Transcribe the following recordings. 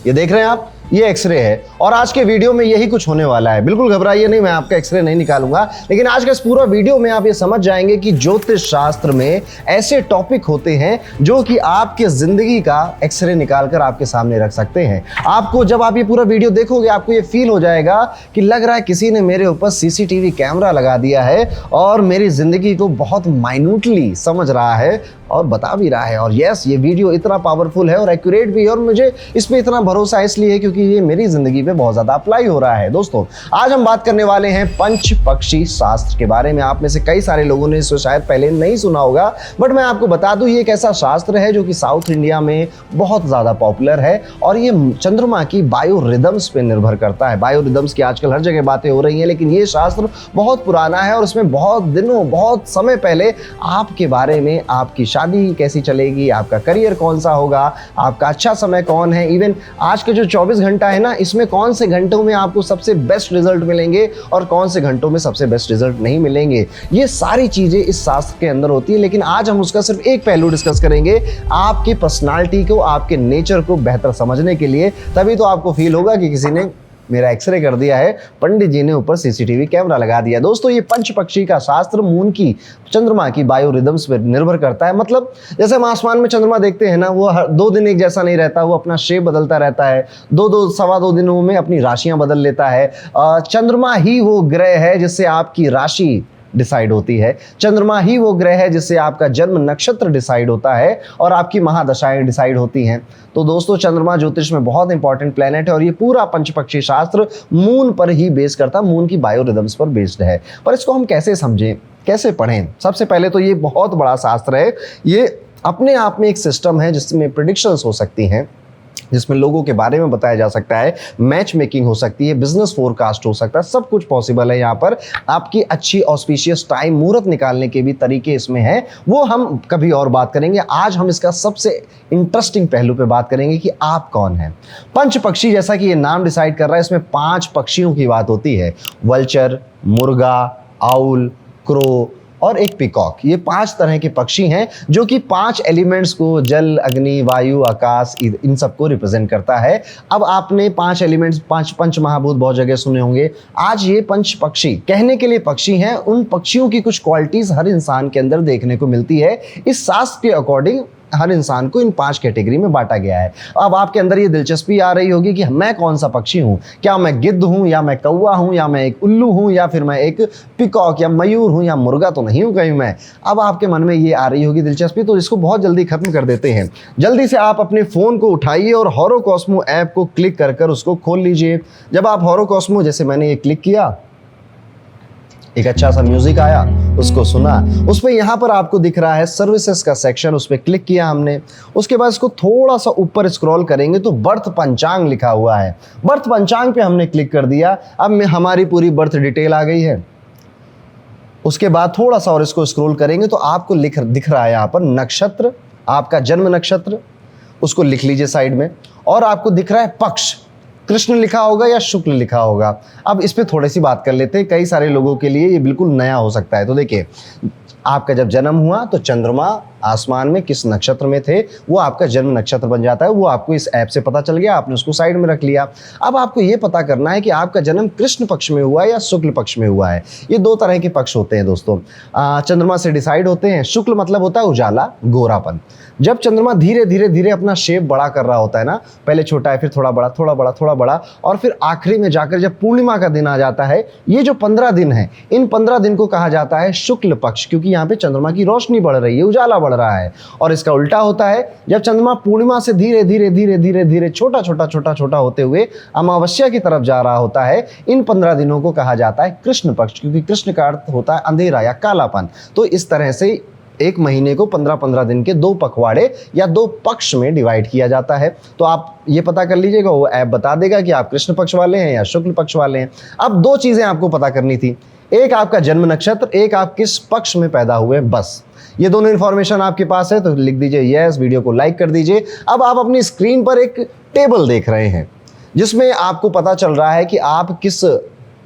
ये देख रहे हैं आप, ये एक्सरे है और आज के वीडियो में यही कुछ होने वाला है। बिल्कुल घबराइए नहीं, मैं आपका एक्सरे नहीं निकालूंगा, लेकिन आज का इस पूरा वीडियो में आप ये समझ जाएंगे कि ज्योतिष शास्त्र में ऐसे टॉपिक होते हैं जो कि आपके जिंदगी का एक्सरे निकालकर आपके सामने रख सकते हैं। आपको जब आप ये पूरा वीडियो देखोगे आपको ये फील हो जाएगा कि लग रहा है किसी ने मेरे ऊपर सीसीटीवी कैमरा लगा दिया है और मेरी जिंदगी को बहुत माइन्यूटली समझ रहा है और बता भी रहा है। और यस, ये वीडियो इतना पावरफुल है और एक्यूरेट भी है और मुझे इस पे इतना भरोसा इसलिए है क्योंकि ये मेरी जिंदगी पे बहुत ज्यादा अप्लाई हो रहा है। दोस्तों, आज हम बात करने वाले हैं पंच पक्षी शास्त्र के बारे में। आप में से कई सारे लोगों ने इसको शायद पहले नहीं सुना होगा, बट मैं आपको बता दूं ये एक ऐसा शास्त्र है जो कि साउथ इंडिया में बहुत ज्यादा पॉपुलर है और ये चंद्रमा की बायो रिदम्स पे निर्भर करता है। बायो रिदम्स की आजकल हर जगह बातें हो रही हैं, लेकिन ये शास्त्र बहुत पुराना है और उसमें बहुत समय पहले आपके बारे में, आपकी शादी कैसी चलेगी, आपका करियर कौन सा होगा, आपका अच्छा समय कौन है, इवन आज के जो 24 घंटा है ना, इसमें कौन से घंटों में आपको सबसे बेस्ट रिजल्ट मिलेंगे और कौन से घंटों में सबसे बेस्ट रिजल्ट नहीं मिलेंगे, ये सारी चीजें इस शास्त्र के अंदर होती है। लेकिन आज हम उसका सिर्फ एक पहलू डिस्कस करेंगे, आपकी पर्सनालिटी को, आपके नेचर को बेहतर समझने के लिए। तभी तो आपको फील होगा कि किसी ने मेरा एक्सरे कर दिया है, पंडित जी ने ऊपर सीसीटीवी कैमरा लगा दिया। दोस्तों, ये पंच पक्षी का शास्त्र मून की, चंद्रमा की बायो रिदम्स पर निर्भर करता है। मतलब जैसे हम आसमान में चंद्रमा देखते हैं ना, वो हर 2 दिन एक जैसा नहीं रहता, वो अपना शेप बदलता रहता है, सवा दो दिनों में अपनी राशियां बदल लेता है। चंद्रमा ही वो ग्रह है जिससे आपकी राशि डिसाइड होती है, चंद्रमा ही वो ग्रह है जिससे आपका जन्म नक्षत्र डिसाइड होता है और आपकी महादशाएं डिसाइड होती हैं। तो दोस्तों, चंद्रमा ज्योतिष में बहुत इंपॉर्टेंट प्लेनेट है और ये पूरा पंचपक्षी शास्त्र मून पर ही बेस करता है, मून की बायो रिदम्स पर बेस्ड है। पर इसको हम कैसे समझें, कैसे पढ़ें? सबसे पहले तो ये बहुत बड़ा शास्त्र है, ये अपने आप में एक सिस्टम है जिसमें प्रेडिक्शंस हो सकती हैं, जिसमें लोगों के बारे में बताया जा सकता है, मैच मेकिंग हो सकती है, बिजनेस फोरकास्ट हो सकता है, सब कुछ पॉसिबल है। यहाँ पर आपकी अच्छी ऑस्पिशियस टाइम, मुहूर्त निकालने के भी तरीके इसमें हैं, वो हम कभी और बात करेंगे। आज हम इसका सबसे इंटरेस्टिंग पहलू पे बात करेंगे कि आप कौन हैं। पंच पक्षी, जैसा कि ये नाम डिसाइड कर रहा है, इसमें 5 पक्षियों की बात होती है। वल्चर, मुर्गा, आउल, क्रो और एक पिकॉक। ये 5 तरह के पक्षी हैं जो कि 5 एलिमेंट्स को, जल, अग्नि, वायु, आकाश, इन सबको रिप्रेजेंट करता है। अब आपने 5 एलिमेंट्स, 5 पंच महाभूत बहुत जगह सुने होंगे। आज ये पंच पक्षी कहने के लिए पक्षी हैं, उन पक्षियों की कुछ क्वालिटीज हर इंसान के अंदर देखने को मिलती है। इस शास्त्र के अकॉर्डिंग हर इंसान को इन 5 कैटेगरी में बांटा गया है। अब आपके अंदर ये दिलचस्पी आ रही होगी कि मैं कौन सा पक्षी हूँ, क्या मैं गिद्ध हूँ या मैं कौवा हूँ या मैं एक उल्लू हूँ या फिर मैं एक पिकॉक या मयूर हूँ या मुर्गा तो नहीं हूँ कहीं मैं। अब आपके मन में ये आ रही होगी दिलचस्पी, तो इसको बहुत जल्दी खत्म कर देते हैं। जल्दी से आप अपने फ़ोन को उठाइए और हॉरोकॉस्मो ऐप को क्लिक कर उसको खोल लीजिए। जब आप हॉरोकॉस्मो, जैसे मैंने ये क्लिक किया, एक अच्छा सा म्यूजिक आया, उसको सुना, उस पर यहाँ पर आपको दिख रहा है सर्विसेज का सेक्शन, उस पर क्लिक किया हमने। उसके बाद इसको थोड़ा सा ऊपर स्क्रॉल करेंगे तो बर्थ पंचांग लिखा हुआ है। बर्थ पंचांग पे हमने क्लिक कर दिया। अब हमारी पूरी बर्थ डिटेल आ गई है। उसके बाद थोड़ा सा और इसको स्क्रॉल करेंगे तो आपको दिख रहा है यहाँ पर नक्षत्र, आपका जन्म नक्षत्र, उसको लिख लीजिए साइड में। और आपको दिख रहा है पक्ष, कृष्ण लिखा होगा या शुक्ल लिखा होगा। अब इस पे थोड़ी सी बात कर लेते हैं, कई सारे लोगों के लिए ये बिल्कुल नया हो सकता है। तो देखिए, आपका जब जन्म हुआ तो चंद्रमा आसमान में किस नक्षत्र में थे, वो आपका जन्म नक्षत्र बन जाता है। वो आपको इस ऐप से पता चल गया, आपने उसको साइड में रख लिया। अब आपको ये पता करना है कि आपका जन्म कृष्ण पक्ष में हुआ है या शुक्ल पक्ष में हुआ है। ये 2 तरह के पक्ष होते हैं दोस्तों, चंद्रमा से डिसाइड होते हैं। शुक्ल मतलब होता है उजाला, गोरापन। जब चंद्रमा धीरे धीरे अपना शेप बड़ा कर रहा होता है ना, पहले छोटा है, फिर थोड़ा बड़ा, थोड़ा बड़ा, थोड़ा बड़ा, और फिर आखिरी में जाकर जब पूर्णिमा का दिन आ जाता है, ये जो 15 दिन है, इन 15 दिन को कहा जाता है शुक्ल पक्ष, क्योंकि यहाँ पे चंद्रमा की रोशनी बढ़ रही है, उजाला बढ़ रहा है। और इसका उल्टा होता है, जब चंद्रमा पूर्णिमा से धीरे धीरे छोटा होते हुए अमावस्या की तरफ जा रहा होता है, इन 15 दिनों को कहा जाता है कृष्ण पक्ष, क्योंकि कृष्ण का अर्थ होता है अंधेरा या कालापन। तो इस तरह से एक महीने को 15-15 दिन के 2 पखवाड़े या 2 पक्ष में डिवाइड किया जाता है। तो आप ये पता कर लीजिएगा, वो ऐप बता देगा कि आप कृष्ण पक्ष वाले हैं या शुक्ल पक्ष वाले हैं। अब 2 चीजें आपको पता करनी थी, एक आपका जन्म नक्षत्र, एक आप किस पक्ष में पैदा हुए, बस। ये दोनों इंफॉर्मेशन आपके पास है तो लिख दीजिए यस, वीडियो को लाइक कर दीजिए। अब आप अपनी स्क्रीन पर एक टेबल देख रहे हैं जिसमें आपको पता चल रहा है कि आप किस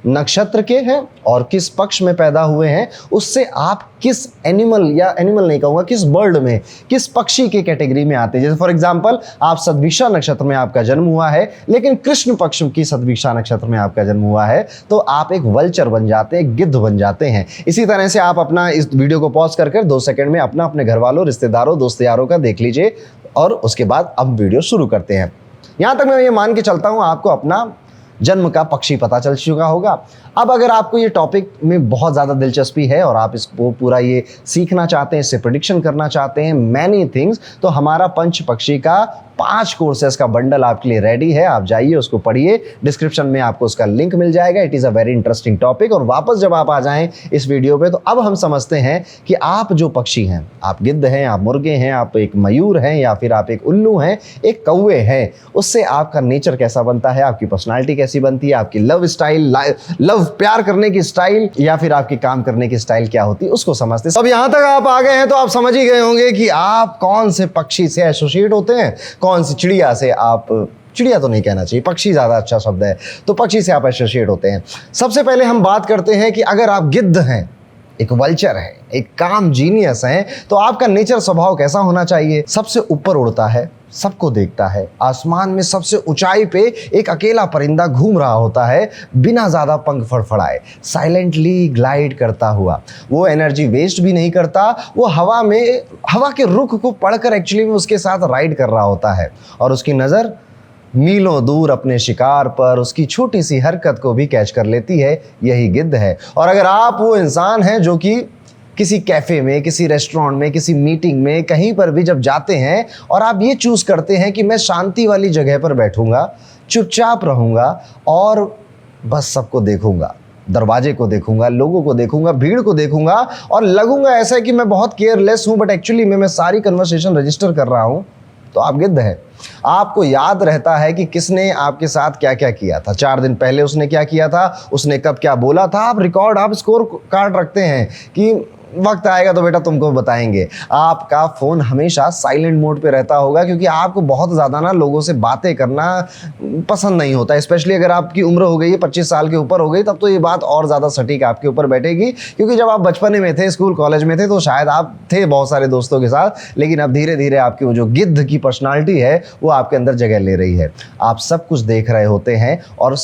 नक्षत्र के हैं और किस पक्ष में पैदा हुए हैं, उससे आप किस एनिमल, या एनिमल नहीं कहूँगा, किस बर्ड में, किस पक्षी के कैटेगरी में आते हैं। जैसे फॉर एग्जांपल आप सद्विषा नक्षत्र में आपका जन्म हुआ है, लेकिन कृष्ण पक्ष की सद्विषा नक्षत्र में आपका जन्म हुआ है, तो आप एक वल्चर बन जाते हैं, एक गिद्ध बन जाते हैं। इसी तरह से आप अपना इस वीडियो को पॉज कर 2 सेकंड में अपना, अपने घर वालों, रिश्तेदारों, दोस्त यारों का देख लीजिए और उसके बाद अब वीडियो शुरू करते हैं। यहां तक मैं ये मान के चलता हूं आपको अपना जन्म का पक्षी पता चल चुका होगा। अब अगर आपको ये टॉपिक में बहुत ज़्यादा दिलचस्पी है और आप इसको पूरा ये सीखना चाहते हैं, इससे प्रेडिक्शन करना चाहते हैं, मैनी थिंग्स, तो हमारा पंच पक्षी का 5 कोर्सेज का बंडल आपके लिए रेडी है। आप जाइए, उसको पढ़िए, डिस्क्रिप्शन में आपको उसका लिंक मिल जाएगा। It is a very interesting topic. और वापस जब आप आ जाएं इस वीडियो पे, तो अब हम समझते हैं कि आप जो पक्षी हैं, आप गिद्ध हैं, आप मुर्गे हैं, आप एक मयूर हैं, या फिर आप एक उल्लू हैं, एक कौवे हैं, उससे आपका नेचर कैसा बनता है, आपकी पर्सनालिटी कैसी बनती है, आपकी लव स्टाइल, लव प्यार करने की स्टाइल, या फिर आपकी काम करने की स्टाइल क्या होती है, उसको समझते हैं। अब यहां तक आप आ गए हैं तो आप समझ ही गए होंगे कि आप कौन से पक्षी से एसोसिएट होते हैं, कौन सी चिड़िया से आप, चिड़िया तो नहीं कहना चाहिए, पक्षी ज़्यादा अच्छा शब्द है, तो पक्षी से आप एसोसिएट होते हैं। सबसे पहले हम बात करते हैं कि अगर आप गिद्ध हैं, एक वल्चर है, एक काम जीनियस है, तो आपका नेचर स्वभाव कैसा होना चाहिए। सबसे ऊपर उड़ता है, सबको देखता है, आसमान में सबसे ऊंचाई पे एक अकेला परिंदा घूम रहा होता है, बिना ज़्यादा पंख फड़फड़ाए, साइलेंटली ग्लाइड करता हुआ। वो एनर्जी वेस्ट भी नहीं करता, वो हवा में, हवा के रुख को पढ़कर एक्चुअली में उसके साथ राइड कर रहा होता है, और उसकी नज़र मीलों दूर अपने शिकार पर उसकी छोटी सी हरकत को भी कैच कर लेती है। यही गिद्ध है। और अगर आप वो इंसान हैं जो कि किसी कैफ़े में, किसी रेस्टोरेंट में, किसी मीटिंग में, कहीं पर भी जब जाते हैं और आप ये चूज़ करते हैं कि मैं शांति वाली जगह पर बैठूंगा, चुपचाप रहूंगा और बस सबको देखूंगा, दरवाजे को देखूंगा, लोगों को देखूंगा, भीड़ को देखूंगा, और लगूंगा ऐसा है कि मैं बहुत केयरलेस हूं, बट एक्चुअली मैं सारी कन्वर्सेशन रजिस्टर कर रहा हूं, तो आप गिद्ध हैं। आपको याद रहता है कि किसने आपके साथ क्या क्या किया था, 4 दिन पहले उसने क्या किया था, उसने कब क्या बोला था। आप रिकॉर्ड, आप स्कोर कार्ड रखते हैं कि वक्त आएगा तो बेटा तुमको बताएंगे। आपका फ़ोन हमेशा साइलेंट मोड पे रहता होगा, क्योंकि आपको बहुत ज़्यादा ना लोगों से बातें करना पसंद नहीं होता। स्पेशली अगर आपकी उम्र हो गई है, 25 साल के ऊपर हो गई, तब तो ये बात और ज़्यादा सटीक आपके ऊपर बैठेगी। क्योंकि जब आप बचपने में थे, स्कूल कॉलेज में थे, तो शायद आप थे बहुत सारे दोस्तों के साथ, लेकिन अब धीरे धीरे आपकी वो जो गिद्ध की पर्सनालिटी है वो आपके अंदर जगह ले रही है। आप सब कुछ देख रहे होते हैं और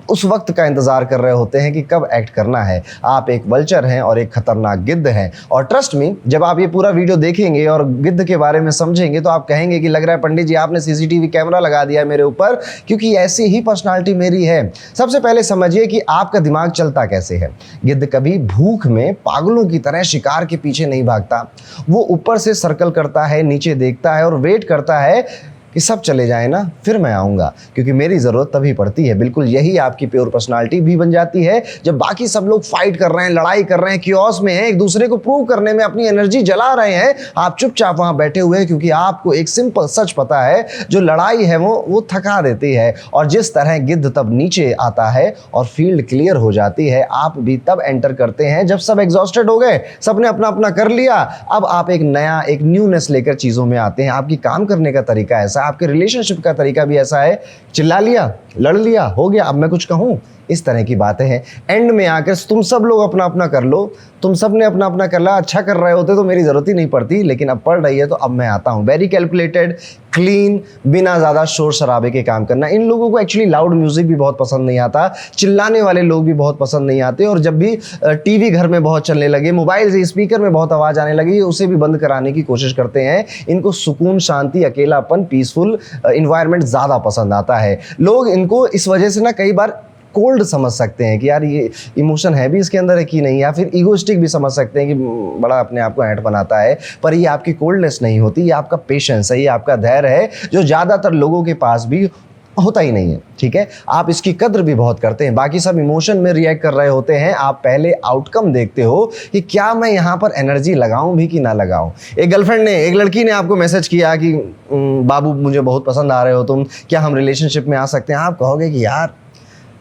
उस वक्त का इंतज़ार कर रहे होते हैं कि कब एक्ट करना है। आप एक वल्चर हैं और एक खतरनाक गिद्ध हैं। और ट्रस्ट मी, जब आप ये पूरा वीडियो देखेंगे और गिद्ध के बारे में समझेंगे, तो आप कहेंगे कि लग रहा है पंडित जी आपने सीसीटीवी कैमरा लगा दिया है मेरे ऊपर, क्योंकि ऐसी ही पर्सनालिटी मेरी है। सबसे पहले समझिए कि आपका दिमाग चलता कैसे है। गिद्ध कभी भूख में पागलों की तरह शिकार के पीछे नहीं भागता। वो ऊपर से सर्कल करता है, नीचे देखता है और वेट करता है कि सब चले जाए ना, फिर मैं आऊँगा, क्योंकि मेरी ज़रूरत तभी पड़ती है। बिल्कुल यही आपकी प्योर पर्सनालिटी भी बन जाती है। जब बाकी सब लोग फाइट कर रहे हैं, लड़ाई कर रहे हैं, क्योस में हैं, एक दूसरे को प्रूव करने में अपनी एनर्जी जला रहे हैं, आप चुपचाप वहाँ बैठे हुए हैं, क्योंकि आपको एक सिंपल सच पता है, जो लड़ाई है वो थका देती है। और जिस तरह गिद्ध तब नीचे आता है और फील्ड क्लियर हो जाती है, आप भी तब एंटर करते हैं जब सब एग्जॉस्टेड हो गए, सबने अपना अपना कर लिया। अब आप एक नया, एक न्यूनेस लेकर चीज़ों में आते हैं। आपकी काम करने का तरीका ऐसा, आपके रिलेशनशिप का तरीका भी ऐसा है। चिल्ला लिया, लड़ लिया, हो गया, अब मैं कुछ कहूँ, इस तरह की बातें हैं। एंड में आकर तुम सब लोग अपना अपना कर लो, तुम सब ने अपना अपना कर ला, अच्छा कर रहे होते तो मेरी ज़रूरत ही नहीं पड़ती, लेकिन अब पड़ रही है तो अब मैं आता हूँ। वेरी कैलकुलेटेड, क्लीन, बिना ज़्यादा शोर शराबे के काम करना। इन लोगों को एक्चुअली लाउड म्यूज़िक भी बहुत पसंद नहीं आता, चिल्लाने वाले लोग भी बहुत पसंद नहीं आते। और जब भी टीवी घर में बहुत चलने लगे, मोबाइल से स्पीकर में बहुत आवाज़ आने लगी, उसे भी बंद कराने की कोशिश करते हैं। इनको सुकून, शांति, अकेलापन, पीसफुल इन्वायरमेंट ज़्यादा पसंद आता है। लोग इनको इस वजह से ना कई बार कोल्ड समझ सकते हैं कि यार ये इमोशन है भी इसके अंदर है कि नहीं, या फिर ईगोइस्टिक भी समझ सकते हैं कि बड़ा अपने आप को ऐंठ बनाता है। पर ये आपकी कोल्डनेस नहीं होती, ये आपका पेशेंस है, ये आपका धैर्य है, जो ज़्यादातर लोगों के पास भी होता ही नहीं है। ठीक है, आप इसकी कद्र भी बहुत करते हैं। बाकी सब इमोशन में रिएक्ट कर रहे होते हैं, आप पहले आउटकम देखते हो कि क्या मैं यहाँ पर एनर्जी लगाऊं भी कि ना लगाऊं। एक गर्लफ्रेंड ने, एक लड़की ने आपको मैसेज किया कि बाबू मुझे बहुत पसंद आ रहे हो तुम, क्या हम रिलेशनशिप में आ सकते हैं। आप कहोगे कि यार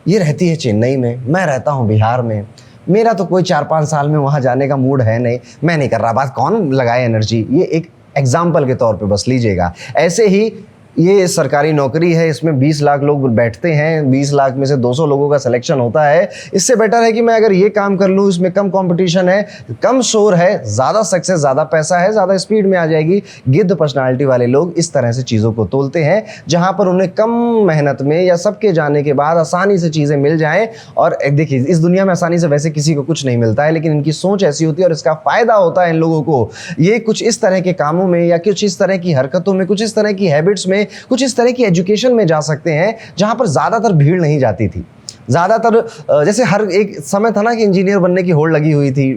ये रहती है चेन्नई में, मैं रहता हूँ बिहार में, मेरा तो कोई 4-5 साल में वहाँ जाने का मूड है नहीं, मैं नहीं कर रहा। बात कौन लगाए एनर्जी, ये एक एग्जाम्पल के तौर पे बस लीजिएगा। ऐसे ही ये सरकारी नौकरी है, इसमें 20 लाख लोग बैठते हैं, 20 लाख में से 200 लोगों का सिलेक्शन होता है। इससे बेटर है कि मैं अगर ये काम कर लूँ, इसमें कम कंपटीशन है, कम शोर है, ज़्यादा सक्सेस, ज़्यादा पैसा है, ज़्यादा स्पीड में आ जाएगी। गिद्ध पर्सनालिटी वाले लोग इस तरह से चीज़ों को तोलते हैं, जहाँ पर उन्हें कम मेहनत में या सबके जाने के बाद आसानी से चीज़ें मिल जाएँ। और देखिए, इस दुनिया में आसानी से वैसे किसी को कुछ नहीं मिलता है, लेकिन इनकी सोच ऐसी होती है और इसका फ़ायदा होता है इन लोगों को। ये कुछ इस तरह के कामों में या कुछ इस तरह की हरकतों में, कुछ इस तरह की हैबिट्स में, कुछ इस तरह की एजुकेशन में जा सकते हैं जहां पर ज्यादातर भीड़ नहीं जाती थी। ज्यादातर जैसे हर एक समय था ना कि इंजीनियर बनने की होड़ लगी हुई थी,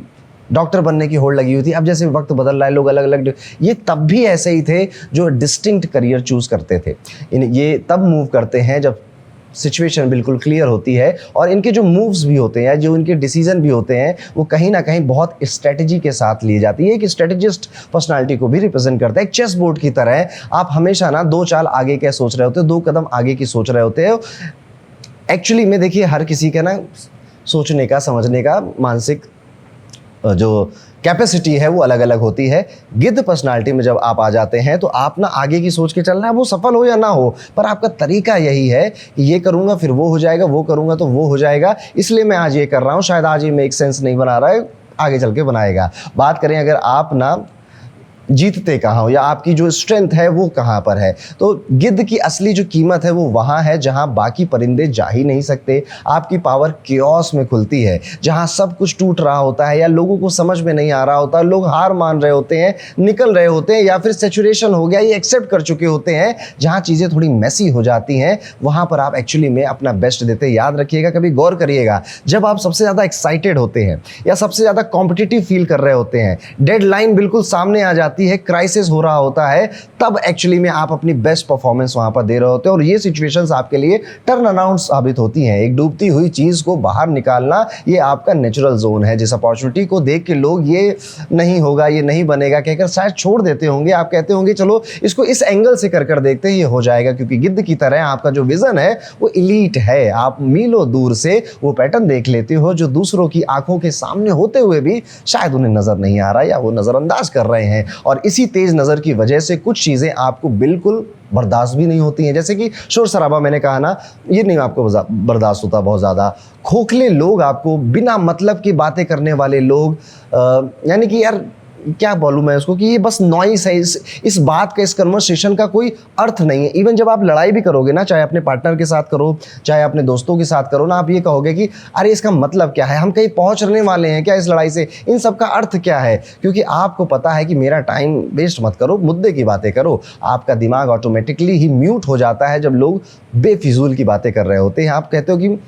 डॉक्टर बनने की होड़ लगी हुई थी। अब जैसे वक्त बदल रहा है, लोग अलग अलग, ये तब भी ऐसे ही थे जो डिस्टिंक्ट करियर चूज करते थे। ये तब मूव करते हैं जब सिचुएशन बिल्कुल क्लियर होती है, और इनके जो मूव्स भी होते हैं, जो इनके डिसीजन भी होते हैं, वो कहीं ना कहीं बहुत स्ट्रेटजी के साथ लिए जाती है। एक स्ट्रेटेजिस्ट पर्सनालिटी को भी रिप्रेजेंट करता है। एक चेस बोर्ड की तरह है, आप हमेशा ना 2 चाल आगे क्या सोच रहे होते हो, 2 कदम आगे की सोच रहे होते हो। एक्चुअली में देखिए, हर किसी का ना सोचने का, समझने का, मानसिक जो कैपेसिटी है वो अलग अलग होती है। गिद्ध पर्सनालिटी में जब आप आ जाते हैं तो आप ना आगे की सोच के चलना है, वो सफल हो या ना हो, पर आपका तरीका यही है कि ये करूंगा फिर वो हो जाएगा, वो करूंगा तो वो हो जाएगा, इसलिए मैं आज ये कर रहा हूँ, शायद आज ये मेक सेंस नहीं बना रहा है, आगे चल के बनाएगा। बात करें अगर आप ना जीतते कहाँ हो या आपकी जो स्ट्रेंथ है वो कहाँ पर है, तो गिद्ध की असली जो कीमत है वो वहाँ है जहाँ बाकी परिंदे जा ही नहीं सकते। आपकी पावर कियोस में खुलती है, जहाँ सब कुछ टूट रहा होता है या लोगों को समझ में नहीं आ रहा होता, लोग हार मान रहे होते हैं, निकल रहे होते हैं, या फिर सैचुरेशन हो गया, ये एक्सेप्ट कर चुके होते हैं। जहाँ चीज़ें थोड़ी मैसी हो जाती हैं वहाँ पर आप एक्चुअली में अपना बेस्ट देते। याद रखिएगा, कभी गौर करिएगा, जब आप सबसे ज़्यादा एक्साइटेड होते हैं या सबसे ज़्यादा कॉम्पिटिटिव फील कर रहे होते हैं, डेडलाइन बिल्कुल सामने आ जाती है, क्राइसिस हो रहा होता है, तब एक्चुअली में आप अपनी बेस्ट परफॉर्मेंस वहां पर दे रहे होते हैं। और ये सिचुएशंस आपके लिए टर्न अराउंड साबित होती हैं। एक डूबती हुई चीज को बाहर निकालना ये आपका नेचुरल जोन है। जिस अपॉर्चुनिटी को देख के लोग ये नहीं होगा, ये नहीं बनेगा कहकर शायद छोड़ देते होंगे, आप कहते होंगे चलो इसको इस एंगल से कर देखते हैं, ये हो जाएगा। क्योंकि गिद्ध की तरह आपका जो विजन है वो इलीट है। आप मीलों दूर से वो पैटर्न देख लेते हो जो दूसरों की आंखों के सामने होते हुए भी शायद उन्हें नजर नहीं आ रहा या वो नजरअंदाज कर रहे हैं। और इसी तेज नजर की वजह से कुछ चीजें आपको बिल्कुल बर्दाश्त भी नहीं होती हैं। जैसे कि शोर शराबा, मैंने कहा ना, ये नहीं आपको बर्दाश्त होता। बहुत ज़्यादा खोखले लोग, आपको बिना मतलब की बातें करने वाले लोग, यानी कि यार क्या बोलूँ मैं उसको, कि ये बस नॉइस है, इस बात का, इस कन्वर्सेशन का कोई अर्थ नहीं है। इवन जब आप लड़ाई भी करोगे ना, चाहे अपने पार्टनर के साथ करो, चाहे अपने दोस्तों के साथ करो ना, आप ये कहोगे कि अरे इसका मतलब क्या है, हम कहीं पहुंचने वाले हैं क्या इस लड़ाई से, इन सब का अर्थ क्या है। क्योंकि आपको पता है कि मेरा टाइम वेस्ट मत करो, मुद्दे की बातें करो। आपका दिमाग ऑटोमेटिकली ही म्यूट हो जाता है जब लोग बेफिजूल की बातें कर रहे होते हैं। आप कहते हो कि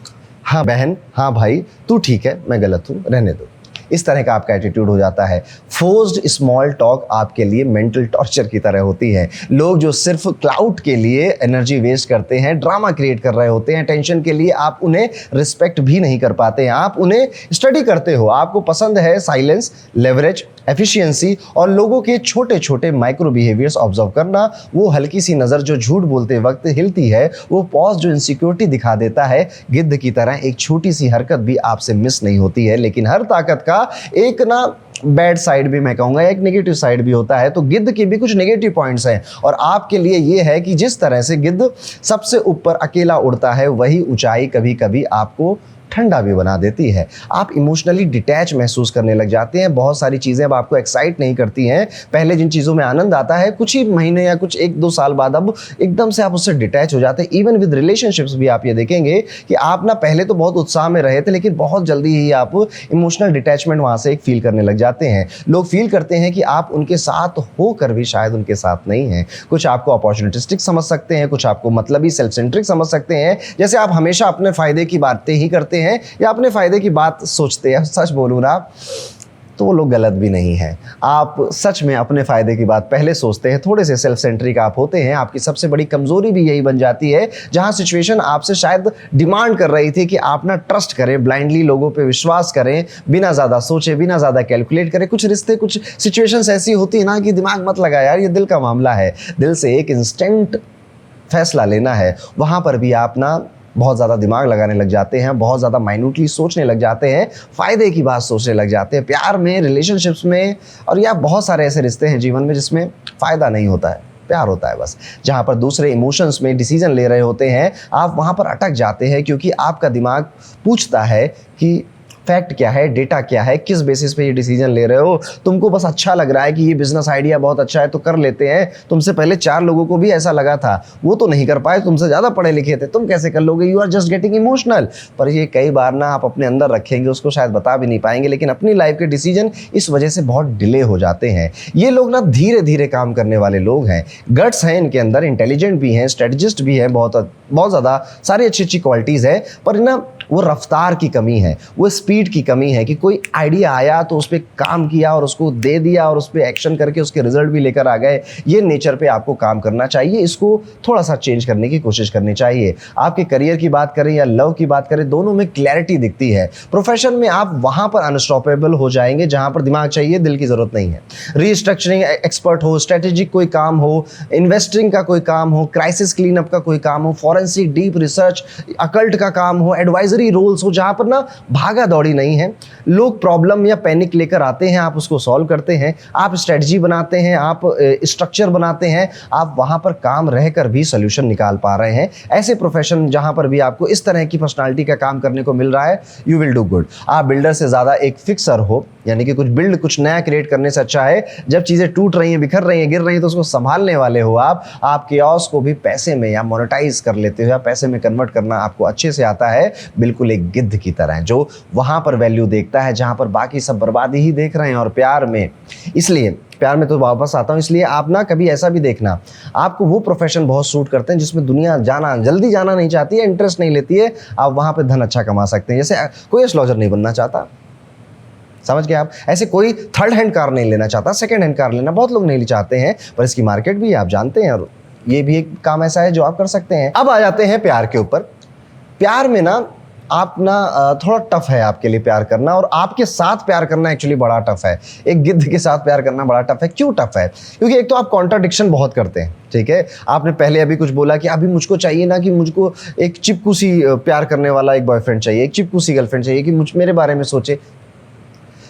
हाँ बहन, हाँ भाई, तू ठीक है, मैं गलत हूँ, रहने दो। इस तरह का आपका एटीट्यूड हो जाता है। फोर्स्ड स्मॉल टॉक आपके लिए मेंटल टॉर्चर की तरह होती है। लोग जो सिर्फ क्लाउड के लिए एनर्जी वेस्ट करते हैं, ड्रामा क्रिएट कर रहे होते हैं, टेंशन के लिए, आप उन्हें रिस्पेक्ट भी नहीं कर पाते हैं। आप उन्हें स्टडी करते हो, आपको पसंद है साइलेंस, लेवरेज, एफिशिएंसी और लोगों के छोटे छोटे माइक्रो बिहेवियर्स ऑब्जर्व करना। वो हल्की सी नज़र जो झूठ बोलते वक्त हिलती है, वो पॉज जो इनसिक्योरिटी दिखा देता है, गिद्ध की तरह एक छोटी सी हरकत भी आपसे मिस नहीं होती है। लेकिन हर ताकत का एक ना बैड साइड भी मैं कहूँगा, एक नेगेटिव साइड भी होता है। तो गिद्ध के भी कुछ नेगेटिव पॉइंट्स हैं और आपके लिए ये है कि जिस तरह से गिद्ध सबसे ऊपर अकेला उड़ता है, वही ऊंचाई कभी कभी आपको ठंडा भी बना देती है। आप इमोशनली डिटैच महसूस करने लग जाते हैं। बहुत सारी चीज़ें अब आपको एक्साइट नहीं करती हैं। पहले जिन चीज़ों में आनंद आता है, कुछ ही महीने या कुछ 1-2 साल बाद अब एकदम से आप उससे डिटैच हो जाते हैं। इवन विद रिलेशनशिप्स भी आप ये देखेंगे कि आप ना पहले तो बहुत उत्साह में रहे थे, लेकिन बहुत जल्दी ही आप इमोशनल डिटैचमेंट वहाँ से एक फील करने लग जाते हैं। लोग फील करते हैं कि आप उनके साथ होकर भी शायद उनके साथ नहीं हैं। कुछ आपको अपॉर्चुनिस्टिक समझ सकते हैं, कुछ आपको मतलबी सेल्फ सेंट्रिक समझ सकते हैं। जैसे आप हमेशा अपने फ़ायदे की बातें ही करते हैं या अपने फायदे की बात सोचते हैं। सच बोलूं ना तो वो लोग गलत भी नहीं है। आप सच में अपने फायदे की बात पहले सोचते हैं, थोड़े से सेल्फ सेंट्रिक आप होते हैं। आपकी सबसे बड़ी कमजोरी भी यही बन जाती है, जहां सिचुएशन आपसे शायद डिमांड कर रही थी कि आप ना ट्रस्ट करें, ब्लाइंडली लोगों पे विश्वास करें, बिना ज़्यादा सोचे, बिना ज़्यादा कैलकुलेट करें। कुछ रिश्ते, कुछ सिचुएशंस ऐसी होती है ना कि दिमाग मत लगा यार, ये दिल का मामला है, दिल से एक इंस्टेंट फैसला लेना है। वहाँ पर भी आप ना बहुत ज़्यादा दिमाग लगाने लग जाते हैं, बहुत ज़्यादा माइन्यूटली सोचने लग जाते हैं, फ़ायदे की बात सोचने लग जाते हैं। प्यार में, रिलेशनशिप्स में और या बहुत सारे ऐसे रिश्ते हैं जीवन में जिसमें फ़ायदा नहीं होता है। प्यार होता है बस। जहाँ पर दूसरे इमोशंस में डिसीजन ले रहे होते हैं, आप वहाँ पर अटक जाते हैं, क्योंकि आपका दिमाग पूछता है कि फैक्ट क्या है, डेटा क्या है, किस बेसिस पे ये डिसीजन ले रहे हो। तुमको बस अच्छा लग रहा है कि ये बिजनेस आइडिया बहुत अच्छा है तो कर लेते हैं। तुमसे पहले 4 लोगों को भी ऐसा लगा था, वो तो नहीं कर पाए, तुमसे ज़्यादा पढ़े लिखे थे, तुम कैसे कर लोगे, you are just getting emotional. पर ये कई बार ना आप अपने अंदर रखेंगे, उसको शायद बता भी नहीं पाएंगे, लेकिन अपनी लाइफ के डिसीजन इस वजह से बहुत डिले हो जाते हैं। ये लोग ना धीरे धीरे काम करने वाले लोग हैं, गट्स हैं इनके अंदर, इंटेलिजेंट भी हैं, स्ट्रेटजिस्ट भी हैं, बहुत ज़्यादा सारी अच्छी अच्छी क्वालिटीज़ है। पर ना वो रफ्तार की कमी है, वो स्पीड की कमी है कि कोई आइडिया आया तो उस पर काम किया और उसको दे दिया और उस पर एक्शन करके उसके रिजल्ट भी लेकर आ गए। ये नेचर पे आपको काम करना चाहिए, इसको थोड़ा सा चेंज करने की कोशिश करनी चाहिए। आपके करियर की बात करें या लव की बात करें, दोनों में क्लैरिटी दिखती है। प्रोफेशन में आप वहाँ पर अनस्टॉपेबल हो जाएंगे जहाँ पर दिमाग चाहिए, दिल की ज़रूरत नहीं है। रीस्ट्रक्चरिंग एक्सपर्ट हो, स्ट्रेटेजिक कोई काम हो, इन्वेस्टिंग का कोई काम हो, क्राइसिस क्लीनअप का कोई काम हो, फॉरेंसिक डीप रिसर्च, अकल्ट का काम हो, एडवाइजरी रोल्स हो, जहां पर ना भागा दौड़ी नहीं है। लोग प्रॉब्लम या पैनिक लेकर आते हैं, आप उसको सॉल्व करते हैं, आप स्ट्रेटजी बनाते हैं, आप स्ट्रक्चर बनाते हैं, आप वहां पर काम रहकर भी सोल्यूशन निकाल पा रहे हैं। ऐसे प्रोफेशन जहां पर भी आपको इस तरह की पर्सनालिटी का काम करने को मिल रहा है, यू विल डू गुड। आप बिल्डर से ज्यादा एक फिक्सर हो, यानी कि कुछ नया क्रिएट करने से अच्छा है जब चीजें टूट रही हैं, बिखर रही हैं, गिर रही हैं तो उसको संभालने वाले हो आप केओस को भी पैसे में या मोनेटाइज कर लेते हो या पैसे में कन्वर्ट करना आपको अच्छे से आता है। बिल्कुल एक गिद्ध की तरह जो वहां पर वैल्यू देखता है जहां पर बाकी सब बर्बादी ही देख रहे हैं। और प्यार में तो वापस आता हूं, इसलिए आप ना कभी ऐसा भी देखना, आपको वो प्रोफेशन बहुत सूट करते हैं जिसमें दुनिया जल्दी जाना नहीं चाहती है, इंटरेस्ट नहीं लेती है, आप वहां पे धन अच्छा कमा सकते हैं। जैसे कोई एस्ट्रोलॉजर नहीं बनना चाहता, समझ गए आप। ऐसे कोई थर्ड हैंड कार नहीं लेना चाहता, सेकंड हैंड कार लेना बहुत लोग नहीं चाहते हैं, पर इसकी मार्केट भी आप जानते हैं और ये भी एक काम ऐसा है जो आप कर सकते हैं। अब आ जाते हैं प्यार के ऊपर। प्यार में ना आप ना थोड़ा टफ है आपके लिए प्यार करना, और आपके साथ प्यार करना एक्चुअली बड़ा टफ है। एक गिद्ध के साथ प्यार करना बड़ा टफ है। क्यों टफ है? क्योंकि एक तो आप कॉन्ट्राडिक्शन बहुत करते हैं, ठीक है। आपने पहले अभी कुछ बोला कि अभी मुझको चाहिए ना कि मुझको एक चिपकू सी प्यार करने वाला एक बॉयफ्रेंड चाहिए, एक चिपकू सी गर्लफ्रेंड चाहिए कि मेरे बारे में सोचे,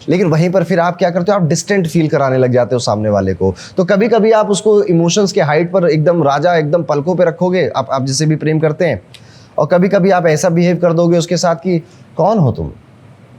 लेकिन वहीं पर फिर आप क्या करते हो, आप डिस्टेंट फील कराने लग जाते हो सामने वाले को। तो कभी कभी आप उसको इमोशंस के हाइट पर एकदम राजा एकदम पलकों पे रखोगे, आप जिससे भी प्रेम करते हैं, और कभी कभी आप ऐसा बिहेव कर दोगे उसके साथ कि कौन हो तुम,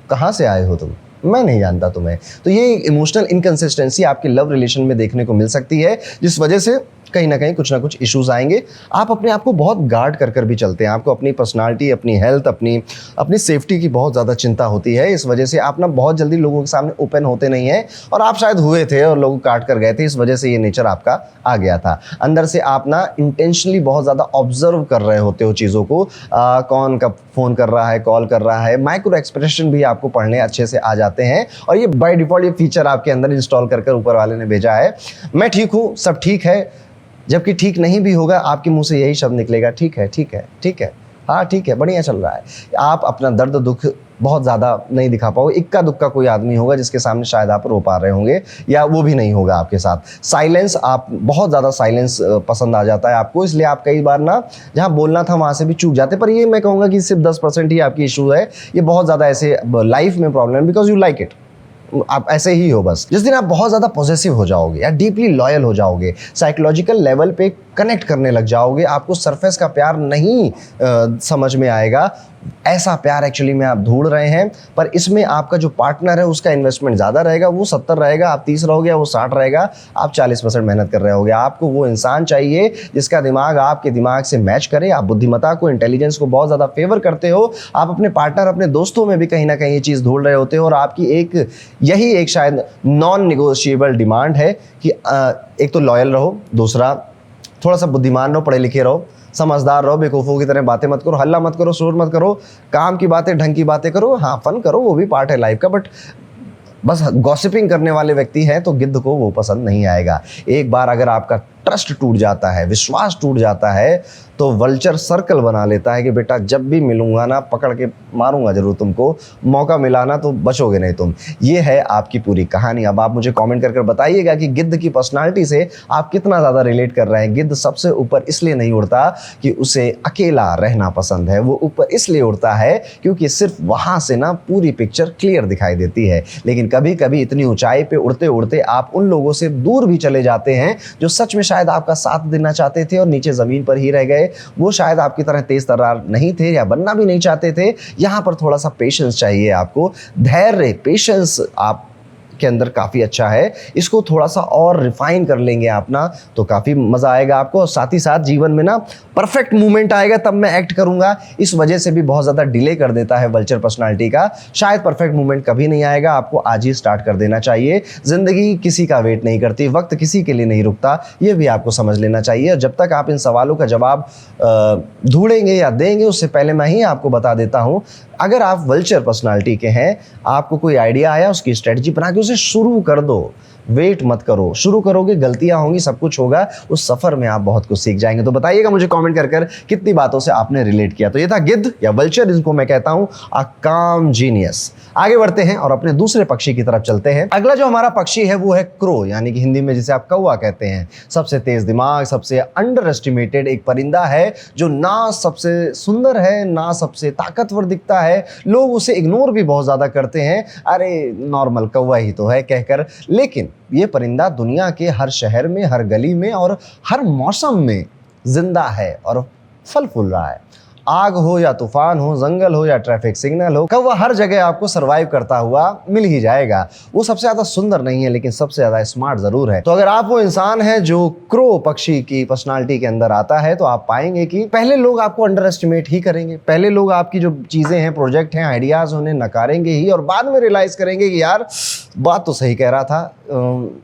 कहाँ से आए हो तुम, मैं नहीं जानता तुम्हें। तो ये इमोशनल इनकंसिस्टेंसी आपके लव रिलेशन में देखने को मिल सकती है, जिस वजह से कहीं ना कहीं कुछ ना कुछ इश्यूज आएंगे। आप अपने आप को बहुत गार्ड कर भी चलते हैं, आपको अपनी पर्सनालिटी, अपनी हेल्थ, अपनी सेफ्टी की बहुत ज़्यादा चिंता होती है। इस वजह से आप ना बहुत जल्दी लोगों के सामने ओपन होते नहीं हैं, और आप शायद हुए थे और लोग काट कर गए थे, इस वजह से ये नेचर आपका आ गया था। अंदर से आप ना इंटेंशनली बहुत ज़्यादा ऑब्जर्व कर रहे होते हो चीज़ों को, कौन कब फ़ोन कर रहा है, कॉल कर रहा है, माइक्रो एक्सप्रेशन भी आपको पढ़ने अच्छे से आ जाते हैं, और ये बाय डिफ़ॉल्ट ये फीचर आपके अंदर इंस्टॉल कर ऊपर वाले ने भेजा है। मैं ठीक हूँ, सब ठीक है, जबकि ठीक नहीं भी होगा, आपके मुंह से यही शब्द निकलेगा, ठीक है, ठीक है, ठीक है, हाँ ठीक है, बढ़िया चल रहा है। आप अपना दर्द दुख बहुत ज़्यादा नहीं दिखा पाओगे। इक्का दुक्का कोई आदमी होगा जिसके सामने शायद आप रो पा रहे होंगे, या वो भी नहीं होगा आपके साथ। साइलेंस, आप बहुत ज़्यादा साइलेंस पसंद आ जाता है आपको, इसलिए आप कई बार ना जहाँ बोलना था वहाँ से भी चूक जाते। पर ये मैं कहूँगा कि सिर्फ 10% ही आपकी इशू है, ये बहुत ज़्यादा ऐसे लाइफ में problem, because you like it, आप ऐसे ही हो बस। जिस दिन आप बहुत ज़्यादा पॉजिटिव हो जाओगे या डीपली लॉयल हो जाओगे, साइकोलॉजिकल लेवल पे कनेक्ट करने लग जाओगे, आपको सरफेस का प्यार नहीं समझ में आएगा। ऐसा प्यार एक्चुअली में आप ढूंढ रहे हैं, पर इसमें आपका जो पार्टनर है उसका इन्वेस्टमेंट ज़्यादा रहेगा, वो 70 रहेगा, आप 30 रहोगे, वो 60 रहेगा, आप 40% मेहनत कर रहे होगे। आपको वो इंसान चाहिए जिसका दिमाग आपके दिमाग से मैच करे। आप बुद्धिमत्ता को, इंटेलिजेंस को बहुत ज़्यादा फेवर करते हो। आप अपने पार्टनर, अपने दोस्तों में भी कहीं ना कहीं ये चीज़ ढूंढ रहे होते हो, और आपकी यही एक शायद नॉन निगोशिएबल डिमांड है कि एक तो लॉयल रहो, दूसरा थोड़ा सा बुद्धिमान रहो, पढ़े लिखे रहो, समझदार रहो, बेवकूफ़ों की तरह बातें मत करो, हल्ला मत करो, शोर मत करो, काम की बातें, ढंग की बातें करो, हाँ फन करो, वो भी पार्ट है लाइफ का। बट बस गॉसिपिंग करने वाले व्यक्ति हैं तो गिद्ध को वो पसंद नहीं आएगा। एक बार अगर आपका ट्रस्ट टूट जाता है, विश्वास टूट जाता है, तो वल्चर सर्कल बना लेता है कि बेटा जब भी मिलूंगा ना पकड़ के मारूंगा जरूर तुमको, मौका मिला ना तो बचोगे नहीं तुम। ये है आपकी पूरी कहानी। अब आप मुझे कमेंट कर बताइएगा कि गिद्ध की पर्सनालिटी से आप कितना ज़्यादा रिलेट कर रहे हैं। गिद्ध सबसे ऊपर इसलिए नहीं उड़ता कि उसे अकेला रहना पसंद है, वो ऊपर इसलिए उड़ता है क्योंकि सिर्फ वहाँ से ना पूरी पिक्चर क्लियर दिखाई देती है। लेकिन कभी कभी इतनी ऊंचाई पे उड़ते उड़ते आप उन लोगों से दूर भी चले जाते हैं जो सच में शायद आपका साथ देना चाहते थे और नीचे ज़मीन पर ही रह गए। वो शायद आपकी तरह तेज तर्रार नहीं थे या बनना भी नहीं चाहते थे। यहाँ पर थोड़ा सा पेशेंस चाहिए आपको, धैर्य, पेशेंस आप के अंदर काफ़ी अच्छा है। इसको थोड़ा सा और रिफाइन कर लेंगे आप ना तो काफ़ी मज़ा आएगा आपको। और साथ ही साथ जीवन में ना परफेक्ट मूवमेंट आएगा तब मैं एक्ट करूँगा, इस वजह से भी बहुत ज़्यादा डिले कर देता है वल्चर पर्सनालिटी का। शायद परफेक्ट मूवमेंट कभी नहीं आएगा, आपको आज ही स्टार्ट कर देना चाहिए। ज़िंदगी किसी का वेट नहीं करती, वक्त किसी के लिए नहीं रुकता, ये भी आपको समझ लेना चाहिए। जब तक आप इन सवालों का जवाब ढूंढेंगे या देंगे उससे पहले मैं ही आपको बता देता हूँ, अगर आप वल्चर पर्सनालिटी के हैं, आपको कोई आइडिया आया, उसकी स्ट्रेटजी बना के उसे शुरू कर दो। वेट मत करो, शुरू करोगे गलतियां होंगी, सब कुछ होगा, उस सफर में आप बहुत कुछ सीख जाएंगे। तो बताइएगा मुझे कमेंट कर कितनी बातों से आपने रिलेट किया। तो ये था गिद्ध या वल्चर, जिसको मैं कहता हूं अ काम जीनियस। आगे बढ़ते हैं और अपने दूसरे पक्षी की तरफ चलते हैं। अगला जो हमारा पक्षी है वो है क्रो, यानी कि हिंदी में जिसे आप कौवा कहते हैं। सबसे तेज दिमाग, सबसे अंडर एस्टिमेटेड एक परिंदा है जो ना सबसे सुंदर है ना सबसे ताकतवर दिखता है। लोग उसे इग्नोर भी बहुत ज्यादा करते हैं, अरे नॉर्मल कौवा ही तो है कहकर। लेकिन ये परिंदा दुनिया के हर शहर में, हर गली में और हर मौसम में जिंदा है और फल फूल रहा है। आग हो या तूफान हो, जंगल हो या ट्रैफिक सिग्नल हो, कौवा हर जगह आपको सरवाइव करता हुआ मिल ही जाएगा। वो सबसे ज्यादा सुंदर नहीं है लेकिन सबसे ज्यादा स्मार्ट जरूर है। तो अगर आप वो इंसान है जो क्रो पक्षी की पर्सनालिटी के अंदर आता है तो आप पाएंगे कि पहले लोग आपको अंडर एस्टिमेट ही करेंगे, पहले लोग आपकी जो चीजें हैं, प्रोजेक्ट हैं, आइडियाज, उन्हें नकारेंगे ही और बाद में रियलाइज करेंगे कि यार बात तो सही कह रहा था,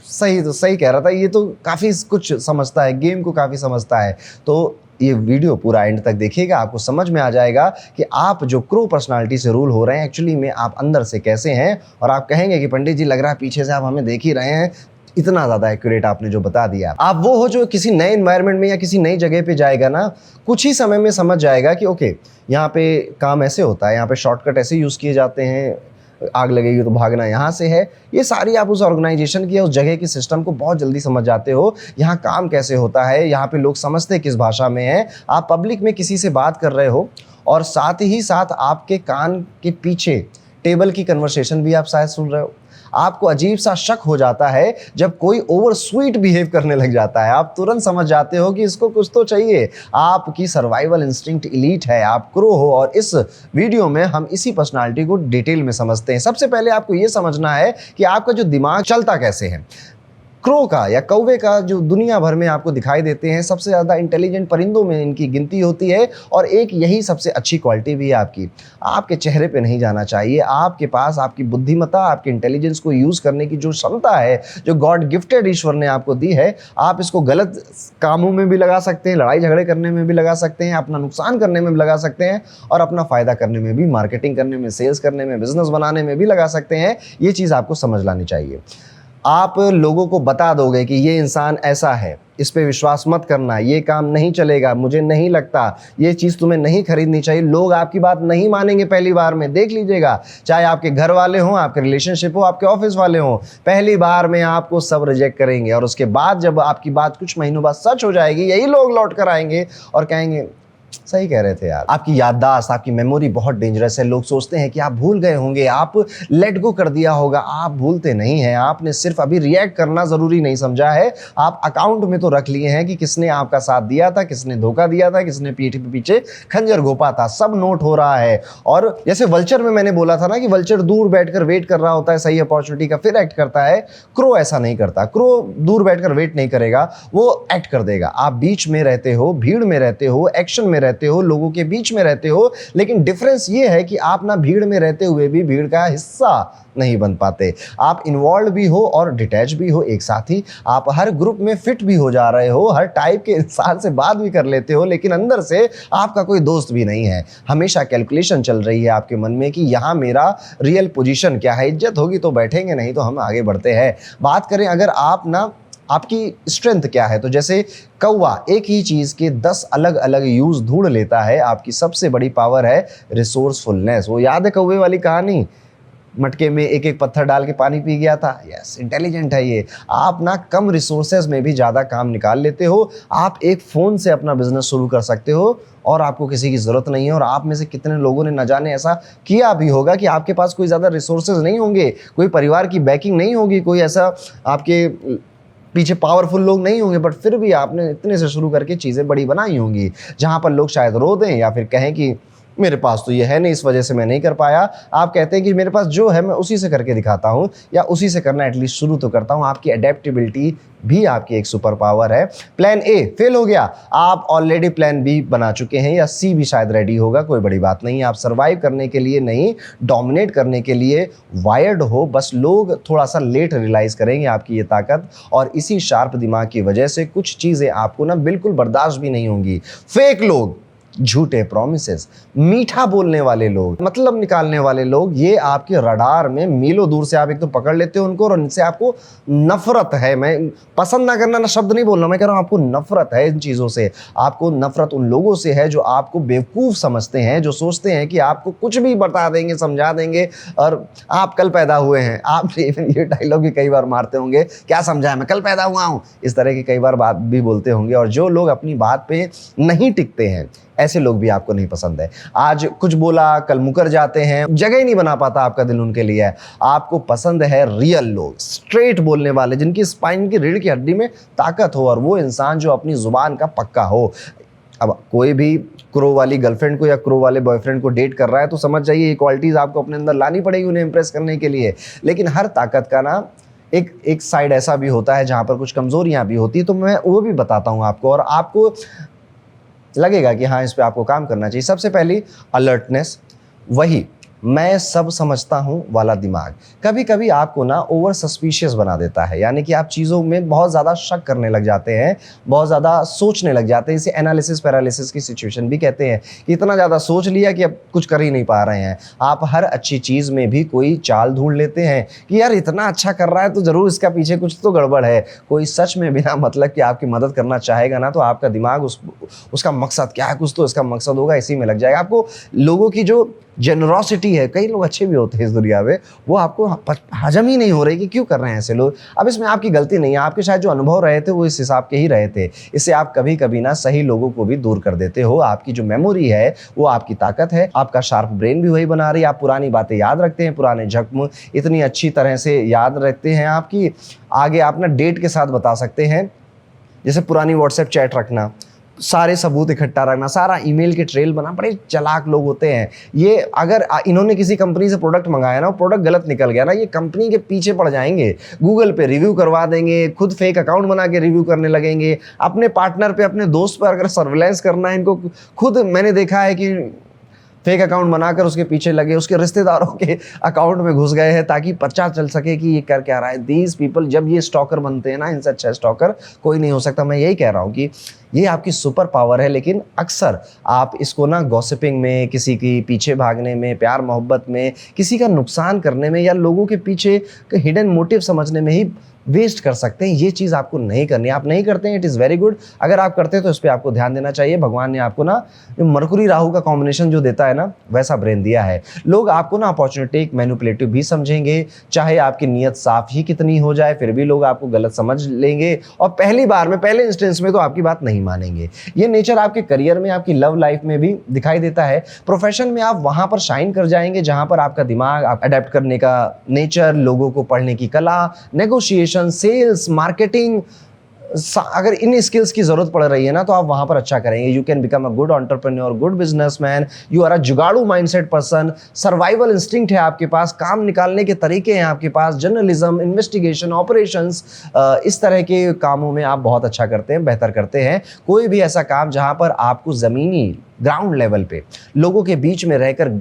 सही कह रहा था, ये तो काफी कुछ समझता है, गेम को काफी समझता है। तो ये वीडियो पूरा एंड तक देखिएगा, आपको समझ में आ जाएगा कि आप जो क्रो पर्सनालिटी से रूल हो रहे हैं एक्चुअली में आप अंदर से कैसे हैं। और आप कहेंगे कि पंडित जी लग रहा है पीछे से आप हमें देख ही रहे हैं, इतना ज़्यादा एक्यूरेट आपने जो बता दिया। आप वो हो जो किसी नए एनवायरनमेंट में या किसी नई जगह पे जाएगा ना, कुछ ही समय में समझ जाएगा कि ओके यहाँ पे काम ऐसे होता है, यहाँ पे शॉर्टकट ऐसे यूज़ किए जाते हैं, आग लगेगी तो भागना यहाँ से है। ये सारी आप उस ऑर्गेनाइजेशन की, उस जगह की सिस्टम को बहुत जल्दी समझ जाते हो। यहाँ काम कैसे होता है, यहाँ पे लोग समझते किस भाषा में है। आप पब्लिक में किसी से बात कर रहे हो और साथ ही साथ आपके कान के पीछे टेबल की कन्वर्सेशन भी आप शायद सुन रहे हो। आपको अजीब सा शक हो जाता है जब कोई ओवर स्वीट बिहेव करने लग जाता है। आप तुरंत समझ जाते हो कि इसको कुछ तो चाहिए। आपकी सर्वाइवल इंस्टिंक्ट इलीट है, आप क्रो हो। और इस वीडियो में हम इसी पर्सनालिटी को डिटेल में समझते हैं। सबसे पहले आपको ये समझना है कि आपका जो दिमाग चलता कैसे है। क्रो का या कौवे का जो दुनिया भर में आपको दिखाई देते हैं, सबसे ज़्यादा इंटेलिजेंट परिंदों में इनकी गिनती होती है। और एक यही सबसे अच्छी क्वालिटी भी है आपकी, आपके चेहरे पे नहीं जाना चाहिए। आपके पास आपकी बुद्धिमत्ता, आपके इंटेलिजेंस को यूज़ करने की जो क्षमता है, जो गॉड गिफ्टेड ईश्वर ने आपको दी है, आप इसको गलत कामों में भी लगा सकते हैं, लड़ाई झगड़े करने में भी लगा सकते हैं, अपना नुकसान करने में भी लगा सकते हैं और अपना फ़ायदा करने में भी, मार्केटिंग करने में, सेल्स करने में, बिजनेस बनाने में भी लगा सकते हैं। ये चीज़ आपको समझ लानी चाहिए। आप लोगों को बता दोगे कि ये इंसान ऐसा है, इस पे विश्वास मत करना, ये काम नहीं चलेगा, मुझे नहीं लगता, ये चीज़ तुम्हें नहीं खरीदनी चाहिए। लोग आपकी बात नहीं मानेंगे पहली बार में, देख लीजिएगा। चाहे आपके घर वाले हों, आपके रिलेशनशिप हो, आपके ऑफिस वाले हों, पहली बार में आपको सब रिजेक्ट करेंगे। और उसके बाद जब आपकी बात कुछ महीनों बाद सच हो जाएगी, यही लोग लौट कर आएंगे और कहेंगे सही कह रहे थे यार। आपकी याददाश्त, आपकी मेमोरी बहुत डेंजरस है। लोग सोचते हैं कि आप भूल गए होंगे, आप लेट गो कर दिया होगा। आप भूलते नहीं हैं, आपने सिर्फ अभी रिएक्ट करना ज़रूरी नहीं समझा है। आप अकाउंट में तो रख लिए हैं कि किसने आपका साथ दिया था, किसने धोखा दिया था, किसने पीठ पे पीछे खंजर घोपा था, सब नोट हो रहा है। और जैसे वल्चर में मैंने बोला था ना कि वल्चर दूर बैठकर वेट कर रहा होता है सही अपॉर्चुनिटी का, फिर एक्ट करता है। क्रो ऐसा नहीं करता। क्रो दूर बैठकर वेट नहीं करेगा, वो एक्ट कर देगा। आप बीच में रहते हो, भीड़ में रहते हो, एक्शन में रहते हो, लोगों के बीच में रहते हो, लेकिन डिफरेंस ये है कि आप ना भीड़ में रहते हुए भी भीड़ का हिस्सा नहीं बन पाते। आप इन्वॉल्व भी हो और डिटैच भी हो एक साथ ही। आप हर ग्रुप में फिट भी हो जा रहे हो, हर टाइप के इंसान से बात भी कर लेते हो, लेकिन अंदर से आपका कोई दोस्त भी नहीं है। हमेशा कैलकुलेशन चल रही है आपके मन में कि यहाँ मेरा रियल पोजीशन क्या है। इज्जत होगी तो बैठेंगे, नहीं तो हम आगे बढ़ते हैं। बात करें अगर आप ना आपकी स्ट्रेंथ क्या है। तो जैसे कौवा एक ही चीज़ के 10 अलग अलग यूज़ ढूंढ लेता है, आपकी सबसे बड़ी पावर है रिसोर्सफुलनेस। वो याद है कौवे वाली कहानी, मटके में एक एक पत्थर डाल के पानी पी गया था। यस, इंटेलिजेंट है ये। आप ना कम रिसोर्सेज में भी ज़्यादा काम निकाल लेते हो। आप एक फ़ोन से अपना बिजनेस शुरू कर सकते हो और आपको किसी की ज़रूरत नहीं है। और आप में से कितने लोगों ने न जाने ऐसा किया भी होगा कि आपके पास कोई ज़्यादा रिसोर्सेज नहीं होंगे, कोई परिवार की बैकिंग नहीं होगी, कोई ऐसा आपके पीछे पावरफुल लोग नहीं होंगे, बट फिर भी आपने इतने से शुरू करके चीज़ें बड़ी बनाई होंगी, जहाँ पर लोग शायद रो दें या फिर कहें कि मेरे पास तो ये है नहीं, इस वजह से मैं नहीं कर पाया। आप कहते हैं कि मेरे पास जो है मैं उसी से करके दिखाता हूँ, या उसी से करना एटलीस्ट शुरू तो करता हूँ। आपकी अडेप्टेबिलिटी भी आपकी एक सुपर पावर है। प्लान ए फेल हो गया, आप ऑलरेडी प्लान बी बना चुके हैं, या सी भी शायद रेडी होगा, कोई बड़ी बात नहीं। आप सर्वाइव करने के लिए नहीं, डोमिनेट करने के लिए वायर्ड हो। बस लोग थोड़ा सा लेट रियलाइज़ करेंगे आपकी ये ताकत, और इसी शार्प दिमाग की वजह से कुछ चीज़ें आपको ना बिल्कुल बर्दाश्त भी नहीं होंगी। फेक लोग, झूठे प्रॉमिसेस, मीठा बोलने वाले लोग, मतलब निकालने वाले लोग, ये आपके रडार में मीलों दूर से आप एक तो पकड़ लेते हो उनको, और उनसे आपको नफरत है। मैं पसंद ना करना ना शब्द नहीं बोल रहा, मैं कह रहा हूँ आपको नफरत है इन चीज़ों से। आपको नफरत उन लोगों से है जो आपको बेवकूफ़ समझते हैं, जो सोचते हैं कि आपको कुछ भी बता देंगे, समझा देंगे, और आप कल पैदा हुए हैं। आप ये डायलॉग भी कई बार मारते होंगे, क्या समझा है, मैं कल पैदा हुआ हूँ, इस तरह की कई बार बात भी बोलते होंगे। और जो लोग अपनी बात पे नहीं टिकते हैं, ऐसे लोग भी आपको नहीं पसंद है। आज कुछ बोला, कल मुकर जाते हैं, जगह ही नहीं बना पाता आपका दिल उनके लिए है। आपको पसंद है रियल लोग, स्ट्रेट बोलने वाले, जिनकी स्पाइन की रीढ़ की हड्डी में ताकत हो, और वो इंसान जो अपनी जुबान का पक्का हो। अब कोई भी क्रो वाली गर्लफ्रेंड को या क्रो वाले बॉयफ्रेंड को डेट कर रहा है तो समझ जाइए ये क्वालिटीज़ आपको अपने अंदर लानी पड़ेगी उन्हें इंप्रेस करने के लिए। लेकिन हर ताकत का ना एक साइड ऐसा भी होता है जहाँ पर कुछ कमज़ोरियाँ भी होती है, तो मैं वो भी बताता हूँ आपको, और आपको लगेगा कि हाँ इस पे आपको काम करना चाहिए। सबसे पहली अलर्टनेस, वही मैं सब समझता हूँ वाला दिमाग कभी कभी आपको ना ओवर सस्पिशियस बना देता है, यानी कि आप चीज़ों में बहुत ज़्यादा शक करने लग जाते हैं, बहुत ज़्यादा सोचने लग जाते हैं। इसे एनालिसिस पैरालिसिस की सिचुएशन भी कहते हैं, कि इतना ज़्यादा सोच लिया कि अब कुछ कर ही नहीं पा रहे हैं। आप हर अच्छी चीज़ में भी कोई चाल ढूंढ लेते हैं कि यार इतना अच्छा कर रहा है तो ज़रूर इसका पीछे कुछ तो गड़बड़ है। कोई सच में बिना मतलब कि आपकी मदद करना चाहेगा ना, तो आपका दिमाग उसका मकसद क्या है, कुछ तो इसका मकसद होगा, इसी में लग जाएगा। आपको लोगों की जो जेनरॉसिटी है, कई लोग अच्छे भी होते हैं इस दुनिया में, वो आपको हजम ही नहीं हो रही कि क्यों कर रहे हैं ऐसे लोग। अब इसमें आपकी गलती नहीं है, आपके शायद जो अनुभव रहे थे वो इस हिसाब के ही रहे थे। इससे आप कभी कभी ना सही लोगों को भी दूर कर देते हो। आपकी जो मेमोरी है वो आपकी ताकत है, आपका शार्प ब्रेन भी वही बना रही है। आप पुरानी बातें याद रखते हैं, पुराने जख्म इतनी अच्छी तरह से याद रखते हैं आपकी, आगे आप ना डेट के साथ बता सकते हैं। जैसे पुरानी व्हाट्सएप चैट रखना, सारे सबूत इकट्ठा रखना, सारा ईमेल के ट्रेल बना, बड़े चालाक लोग होते हैं ये। अगर इन्होंने किसी कंपनी से प्रोडक्ट मंगाया ना, प्रोडक्ट गलत निकल गया ना, ये कंपनी के पीछे पड़ जाएंगे, गूगल पे रिव्यू करवा देंगे, खुद फेक अकाउंट बना के रिव्यू करने लगेंगे, अपने पार्टनर पे, अपने दोस्त पर अगर सर्विलांस करना है इनको, खुद मैंने देखा है कि फेक अकाउंट बनाकर उसके पीछे लगे, उसके रिश्तेदारों के अकाउंट में घुस गए हैं ताकि पता चल सके कि ये कर क्या रहा है। दीज पीपल जब ये स्टॉकर बनते हैं ना, इनसे अच्छा स्टॉकर कोई नहीं हो सकता। मैं यही कह रहा हूँ कि ये आपकी सुपर पावर है, लेकिन अक्सर आप इसको ना गॉसिपिंग में, किसी की पीछे भागने में, प्यार मोहब्बत में, किसी का नुकसान करने में, या लोगों के पीछे हिडन मोटिव समझने में ही वेस्ट कर सकते हैं। ये चीज़ आपको नहीं करनी, आप नहीं करते हैं, इट इज़ वेरी गुड। अगर आप करते हैं तो इस पर आपको ध्यान देना चाहिए। भगवान ने आपको ना जो मरकुरी राहु का कॉम्बिनेशन जो देता है ना, वैसा ब्रेन दिया है। लोग आपको ना अपॉर्चुनिटी एक मैनिपुलेटिव भी समझेंगे, चाहे आपकी नीयत साफ ही कितनी हो जाए, फिर भी लोग आपको गलत समझ लेंगे, और पहली बार में, पहले इंस्टेंस में तो आपकी बात नहीं मानेंगे। ये नेचर आपके करियर में, आपकी लव लाइफ में भी दिखाई देता है। प्रोफेशन में आप वहाँ पर शाइन कर जाएंगे जहाँ पर आपका दिमाग, आप अडेप्ट करने का नेचर, लोगों को पढ़ने की कला, नेगोशिएशन, सेल्स, मार्केटिंग, अगर इन स्किल्स की जरूरत पड़ रही है ना, तो आप वहां पर अच्छा करेंगे। You can become a good entrepreneur, good businessman, you are a जुगाड़ू माइंडसेट पर्सन, सर्वाइवल इंस्टिंक्ट है आपके पास, काम निकालने के तरीके हैं आपके पास, जर्नलिज्म, इन्वेस्टिगेशन, ऑपरेशंस, इस तरह के कामों में आप बहुत अच्छा करते हैं, बेहतर करते हैं। कोई भी ऐसा काम जहां पर आपको जमीनी ग्राउंड लेवल पे लोगों के बीच में रहकर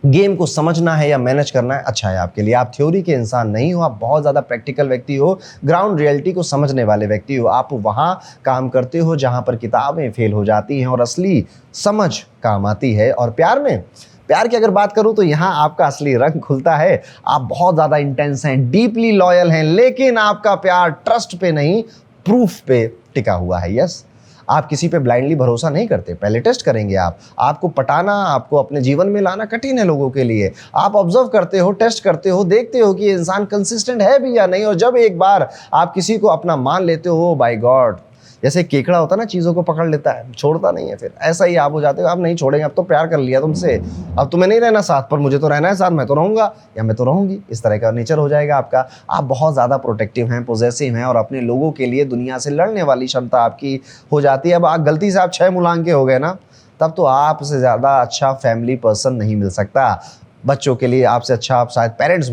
गेम को समझना है या मैनेज करना है, अच्छा है आपके लिए। आप थ्योरी के इंसान नहीं हो, आप बहुत ज़्यादा प्रैक्टिकल व्यक्ति हो, ग्राउंड रियलिटी को समझने वाले व्यक्ति हो। आप वहाँ काम करते हो जहाँ पर किताबें फेल हो जाती हैं और असली समझ काम आती है। और प्यार की अगर बात करूं तो यहाँ आपका असली रंग खुलता है। आप बहुत ज़्यादा इंटेंस हैं, डीपली लॉयल हैं, लेकिन आपका प्यार ट्रस्ट पे नहीं, प्रूफ पे टिका हुआ है। यस, आप किसी पे ब्लाइंडली भरोसा नहीं करते, पहले टेस्ट करेंगे आप। आपको पटाना, आपको अपने जीवन में लाना कठिन है लोगों के लिए। आप ऑब्जर्व करते हो, टेस्ट करते हो, देखते हो कि ये इंसान कंसिस्टेंट है भी या नहीं, और जब एक बार आप किसी को अपना मान लेते हो, बाय गॉड, जैसे केकड़ा होता है ना, चीज़ों को पकड़ लेता है, छोड़ता नहीं है, फिर ऐसा ही आप हो जाते हो। आप नहीं छोड़ेंगे, अब तो प्यार कर लिया तुमसे, अब तुम्हें नहीं रहना साथ, पर मुझे तो रहना है साथ, मैं तो रहूँगा या मैं तो रहूँगी, इस तरह का नेचर हो जाएगा आपका। आप बहुत ज़्यादा प्रोटेक्टिव हैं, पॉजेसिव हैं, और अपने लोगों के लिए दुनिया से लड़ने वाली क्षमता आपकी हो जाती है। अब आप गलती से आप 6 मुलांग के हो गए ना, तब तो आपसे ज़्यादा अच्छा फैमिली पर्सन नहीं मिल सकता। बच्चों के लिए आपसे अच्छा आप शायद पेरेंट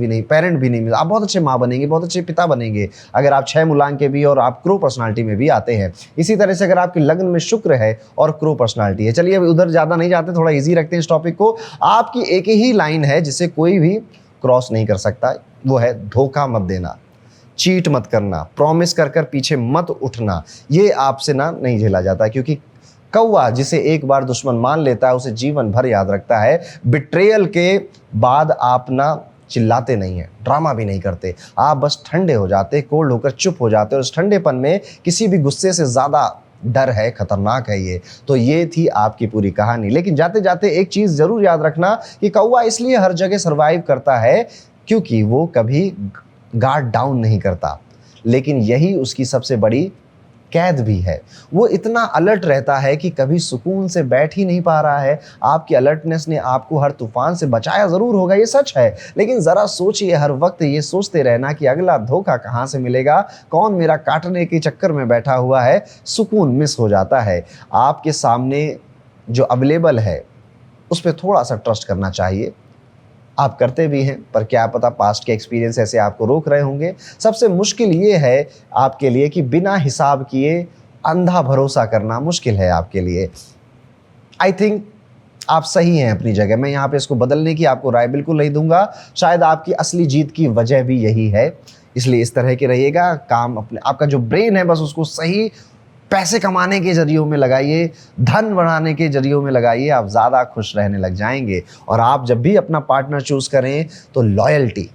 भी नहीं मिले। आप बहुत अच्छे माँ बनेंगे, बहुत अच्छे पिता बनेंगे अगर आप 6 मुलांक के भी और आप क्रो पर्सनालिटी में भी आते हैं। इसी तरह से अगर आपके लग्न में शुक्र है और क्रो पर्सनालिटी है, चलिए अब उधर ज़्यादा नहीं जाते, थोड़ा ईजी रखते हैं इस टॉपिक को। आपकी एक ही लाइन है जिसे कोई भी क्रॉस नहीं कर सकता, वो है धोखा मत देना, चीट मत करना, प्रॉमिस कर कर पीछे मत उठना। ये आपसे ना नहीं झेला जाता, क्योंकि कौवा जिसे एक बार दुश्मन मान लेता है उसे जीवन भर याद रखता है। बिट्रेयल के बाद आप ना चिल्लाते नहीं हैं, ड्रामा भी नहीं करते, आप बस ठंडे हो जाते, कोल्ड होकर चुप हो जाते, और इस ठंडेपन में किसी भी गुस्से से ज़्यादा डर है, खतरनाक है ये। तो ये थी आपकी पूरी कहानी। लेकिन जाते जाते एक चीज़ ज़रूर याद रखना कि कौवा इसलिए हर जगह सर्वाइव करता है क्योंकि वो कभी गार्ड डाउन नहीं करता, लेकिन यही उसकी सबसे बड़ी कैद भी है। वो इतना अलर्ट रहता है कि कभी सुकून से बैठ ही नहीं पा रहा है। आपकी अलर्टनेस ने आपको हर तूफान से बचाया ज़रूर होगा, ये सच है, लेकिन ज़रा सोचिए, हर वक्त ये सोचते रहना कि अगला धोखा कहाँ से मिलेगा, कौन मेरा काटने के चक्कर में बैठा हुआ है, सुकून मिस हो जाता है। आपके सामने जो अवेलेबल है उस पर थोड़ा सा ट्रस्ट करना चाहिए। आप करते भी हैं, पर क्या पता पास्ट के एक्सपीरियंस ऐसे आपको रोक रहे होंगे। सबसे मुश्किल ये है आपके लिए कि बिना हिसाब किए अंधा भरोसा करना मुश्किल है आपके लिए। आई थिंक आप सही हैं अपनी जगह, मैं यहाँ पे इसको बदलने की आपको राय बिल्कुल नहीं दूंगा। शायद आपकी असली जीत की वजह भी यही है, इसलिए इस तरह के रहिएगा। काम अपने, आपका जो ब्रेन है बस उसको सही पैसे कमाने के जरियों में लगाइए, धन बढ़ाने के जरियों में लगाइए, आप ज़्यादा खुश रहने लग जाएंगे। और आप जब भी अपना पार्टनर चूज़ करें तो लॉयल्टी,